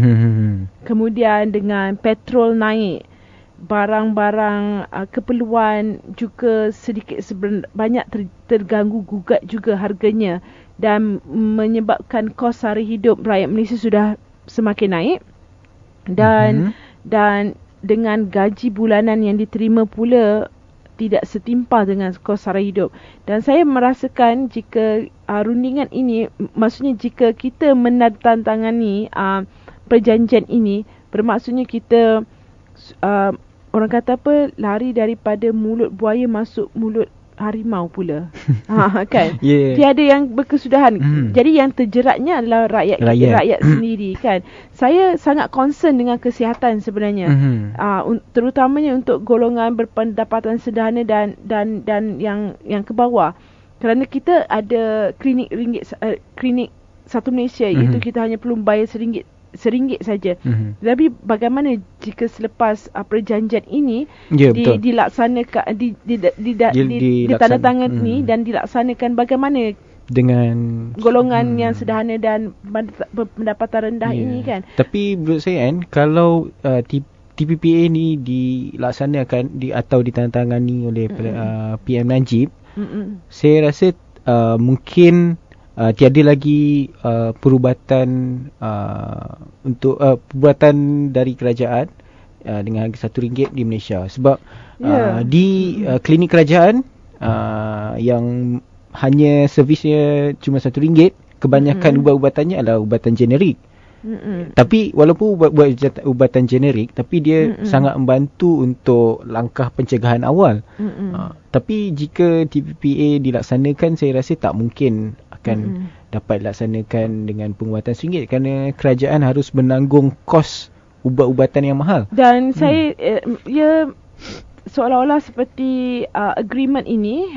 Kemudian dengan petrol naik, barang-barang keperluan juga sedikit banyak terganggu gugat juga harganya, dan menyebabkan kos sara hidup rakyat Malaysia sudah semakin naik, dan dengan gaji bulanan yang diterima pula tidak setimpal dengan kos sara hidup. Dan saya merasakan jika rundingan ini, maksudnya jika kita menandatangani perjanjian ini, bermaksudnya kita orang kata apa, lari daripada mulut buaya masuk mulut harimau pula. Kan? Tiada yang berkesudahan. Jadi yang terjeratnya adalah rakyat sendiri kan. Saya sangat concern dengan kesihatan sebenarnya. Terutamanya untuk golongan berpendapatan sederhana dan yang ke bawah. Kerana kita ada klinik satu Malaysia, iaitu kita hanya perlu bayar RM1 saja. Tapi bagaimana jika selepas perjanjian ini dilaksanakan, ditandatangani dan dilaksanakan, bagaimana dengan golongan yang sederhana dan pendapatan rendah ini kan. Tapi menurut saya kan, kalau TPPA ni dilaksanakan atau ditandatangani oleh PM Najib, saya rasa mungkin tiada lagi perubatan untuk perubatan dari kerajaan dengan harga RM1 di Malaysia. Sebab di klinik kerajaan yang hanya servisnya cuma RM1, kebanyakan ubat-ubatannya adalah ubatan generik. Tapi walaupun ubatan generik, tapi dia sangat membantu untuk langkah pencegahan awal. Tapi jika TPPA dilaksanakan, saya rasa tak mungkin akan dapat dilaksanakan dengan penguatan RM1, kerana kerajaan harus menanggung kos ubat-ubatan yang mahal. Dan saya seolah-olah seperti agreement ini,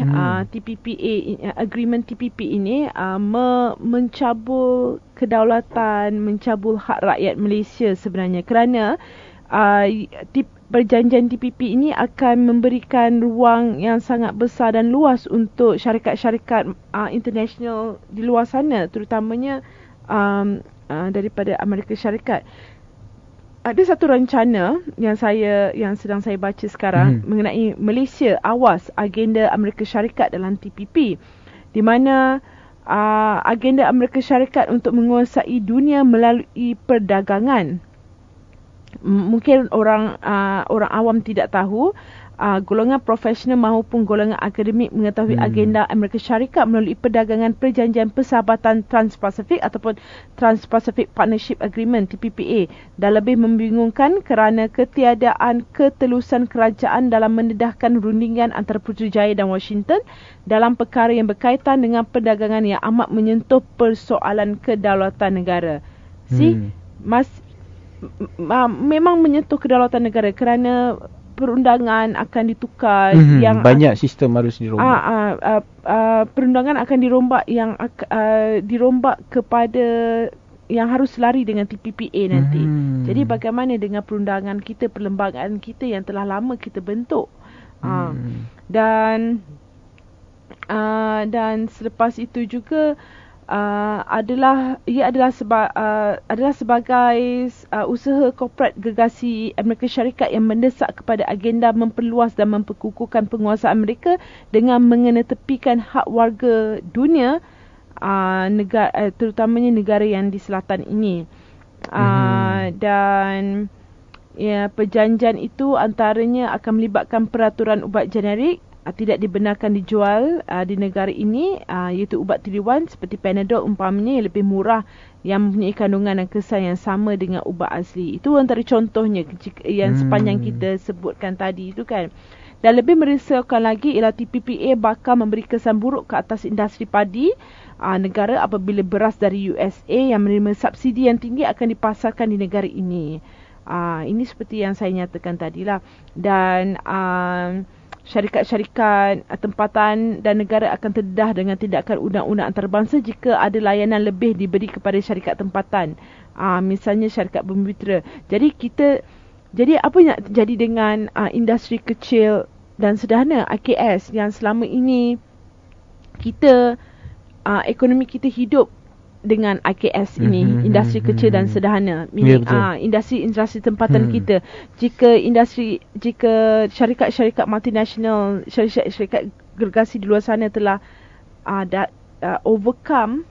agreement TPP ini mencabul kedaulatan, mencabul hak rakyat Malaysia sebenarnya. Kerana perjanjian TPP ini akan memberikan ruang yang sangat besar dan luas untuk syarikat-syarikat international di luar sana, terutamanya daripada Amerika Syarikat. Ada satu rencana yang sedang saya baca sekarang mengenai Malaysia awas agenda Amerika Syarikat dalam TPP, di mana agenda Amerika Syarikat untuk menguasai dunia melalui perdagangan. Mungkin orang awam tidak tahu, golongan profesional maupun golongan akademik mengetahui agenda Amerika Syarikat melalui perdagangan perjanjian persahabatan Trans-Pasifik ataupun Trans-Pacific Partnership Agreement TPPA, dan lebih membingungkan kerana ketiadaan ketelusan kerajaan dalam mendedahkan rundingan antara Putrajaya dan Washington dalam perkara yang berkaitan dengan perdagangan yang amat menyentuh persoalan kedaulatan negara. Memang menyentuh kedaulatan negara kerana perundangan akan ditukar, yang banyak sistem harus dirombak. Perundangan akan dirombak, yang dirombak kepada yang harus lari dengan TPPA nanti. Jadi bagaimana dengan perundangan kita, perlembagaan kita yang telah lama kita bentuk. Dan selepas itu juga adalah sebagai usaha korporat gergasi Amerika Syarikat yang mendesak kepada agenda memperluas dan memperkukuhkan penguasaan mereka dengan mengenetepikan hak warga dunia, terutamanya negara yang di selatan ini. Dan perjanjian itu antaranya akan melibatkan peraturan ubat generik tidak dibenarkan dijual di negara ini, iaitu ubat tiruan seperti Panadol umpamanya yang lebih murah, yang mempunyai kandungan dan kesan yang sama dengan ubat asli. Itu antara contohnya yang sepanjang kita sebutkan tadi itu kan. Dan lebih merisaukan lagi ialah TPPA bakal memberi kesan buruk ke atas industri padi negara apabila beras dari USA yang menerima subsidi yang tinggi akan dipasarkan di negara ini. Ini seperti yang saya nyatakan tadilah. Dan syarikat-syarikat tempatan dan negara akan terdedah dengan tindakan undang-undang antarabangsa jika ada layanan lebih diberi kepada syarikat tempatan. Misalnya syarikat bermitra. Jadi apa yang terjadi dengan industri kecil dan sederhana IKS yang selama ini kita ekonomi kita hidup dengan IKS ini, industri kecil dan sederhana, industri tempatan kita. Jika syarikat-syarikat multinasional, syarikat gergasi di luar sana telah overcome,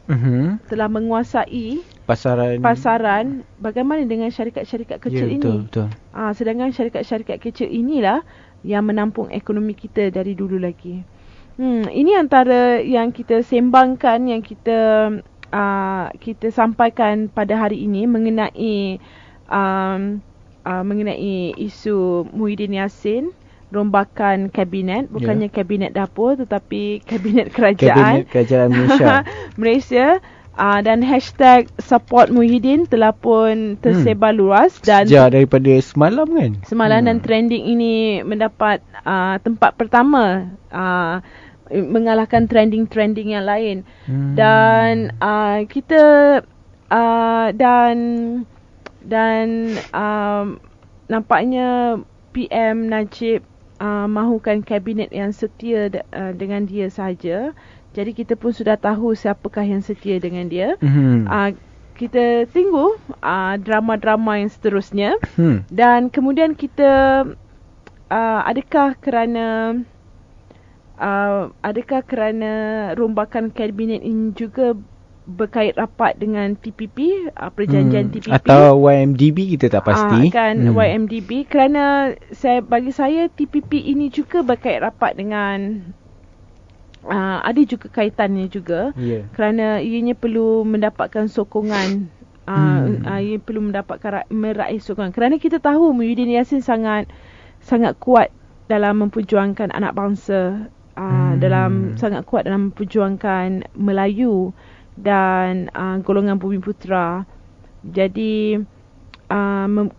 telah menguasai pasaran, bagaimana dengan syarikat-syarikat kecil ini? Betul. Sedangkan syarikat-syarikat kecil inilah yang menampung ekonomi kita dari dulu lagi. Ini antara yang kita sembangkan, yang kita sampaikan pada hari ini mengenai isu Muhyiddin Yassin, rombakan kabinet, bukannya kabinet dapur tetapi kabinet kerajaan Malaysia. Malaysia. Dan hashtag support Muhyiddin telah pun tersebar luas dan sejak daripada semalam kan. Dan trending ini mendapat tempat pertama, mengalahkan trending yang lain. Dan kita nampaknya PM Najib mahukan kabinet yang setia dengan dia sahaja. Jadi kita pun sudah tahu siapakah yang setia dengan dia. Kita tunggu drama-drama yang seterusnya. Dan kemudian kita adakah kerana rombakan kabinet ini juga berkait rapat dengan TPP, perjanjian TPP atau YMDB, kita tak pasti. YMDB, kerana bagi saya TPP ini juga berkait rapat dengan ada juga kaitannya juga, kerana ianya perlu mendapatkan sokongan, ia perlu meraih sokongan, kerana kita tahu Muhyiddin Yassin sangat kuat dalam memperjuangkan anak bangsa, sangat kuat dalam memperjuangkan Melayu dan golongan Bumiputera. Jadi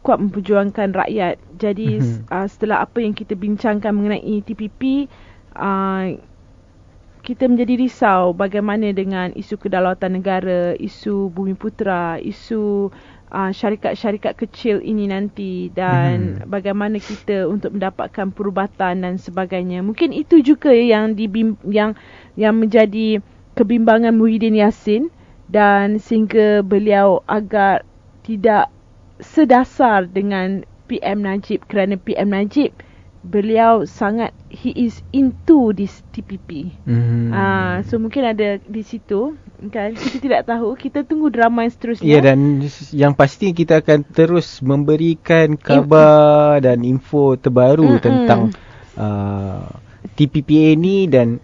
kuat memperjuangkan rakyat. Jadi setelah apa yang kita bincangkan mengenai TPP, kita menjadi risau bagaimana dengan isu kedaulatan negara, isu Bumiputera, isu syarikat-syarikat kecil ini nanti, dan bagaimana kita untuk mendapatkan perubatan dan sebagainya. Mungkin itu juga yang menjadi kebimbangan Muhyiddin Yassin, dan sehingga beliau agak tidak sedasar dengan PM Najib, kerana PM Najib beliau sangat, he is into this TPP. So mungkin ada di situ kan, kita tidak tahu, kita tunggu drama yang seterusnya. Dan yang pasti kita akan terus memberikan khabar dan info terbaru tentang TPPA ni dan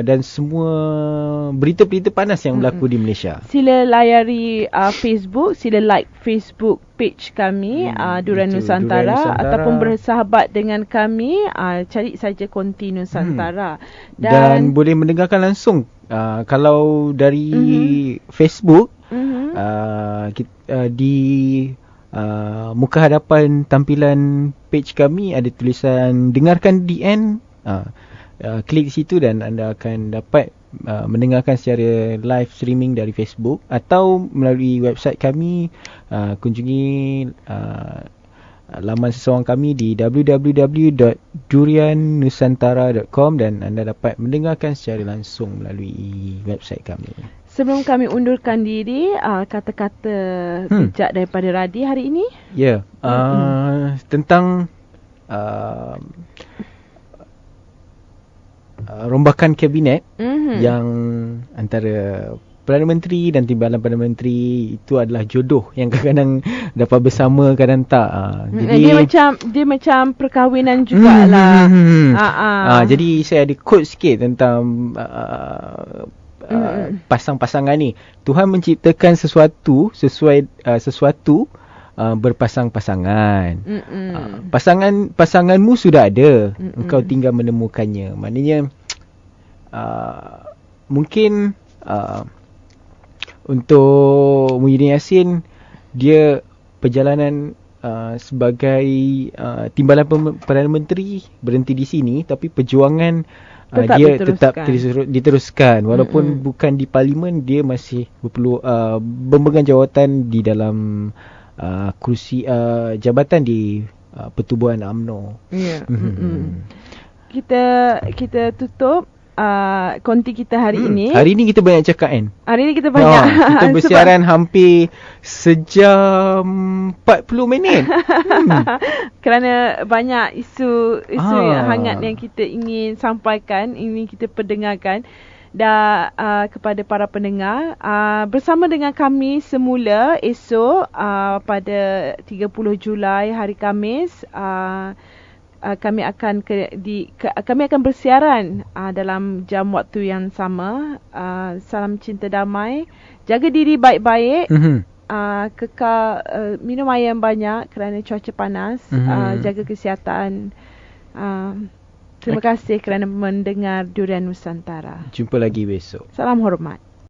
dan semua berita-berita panas yang berlaku di Malaysia. Sila layari Facebook, sila like Facebook page kami Durian Nusantara, ataupun bersahabat dengan kami, cari saja Konti Nusantara. Dan boleh mendengarkan langsung kalau dari Facebook di muka hadapan tampilan page kami ada tulisan dengarkan DN. Klik di situ dan anda akan dapat mendengarkan secara live streaming dari Facebook, atau melalui website kami, kunjungi laman seseorang kami di www.duriannusantara.com dan anda dapat mendengarkan secara langsung melalui website kami. Sebelum kami undurkan diri, kata-kata bijak daripada Radi hari ini. Ya, tentang rombakan kabinet yang antara Perdana Menteri dan Timbalan Perdana Menteri itu adalah jodoh yang kadang-kadang dapat bersama, kadang tak. Jadi dia macam perkahwinan jugalah. Jadi saya ada quote sikit tentang pasang-pasangan ni. Tuhan menciptakan sesuatu berpasang-pasangan. Pasanganmu sudah ada. Engkau tinggal menemukannya. Maknanya mungkin untuk Muhyiddin Yassin, dia perjalanan sebagai timbalan Perdana Menteri berhenti di sini, tapi perjuangan dia tetap diteruskan walaupun bukan di parlimen. Dia masih memegang jawatan di dalam kerusi jabatan di pertubuhan UMNO. Kita tutup konti kita hari ini. Hari ini kita banyak cakap kan? Hari ini kita banyak. Kita bersiaran hampir sejam 40 minit. Kerana banyak isu yang hangat yang kita ingin sampaikan, ingin kita perdengarkan. Dan kepada para pendengar, bersama dengan kami semula esok pada 30 Julai hari Khamis, kami akan bersiaran dalam jam waktu yang sama. Salam cinta damai, jaga diri baik-baik, kekal minum air yang banyak kerana cuaca panas, jaga kesihatan. Terima kasih kerana mendengar Durian Nusantara. Jumpa lagi besok. Salam hormat.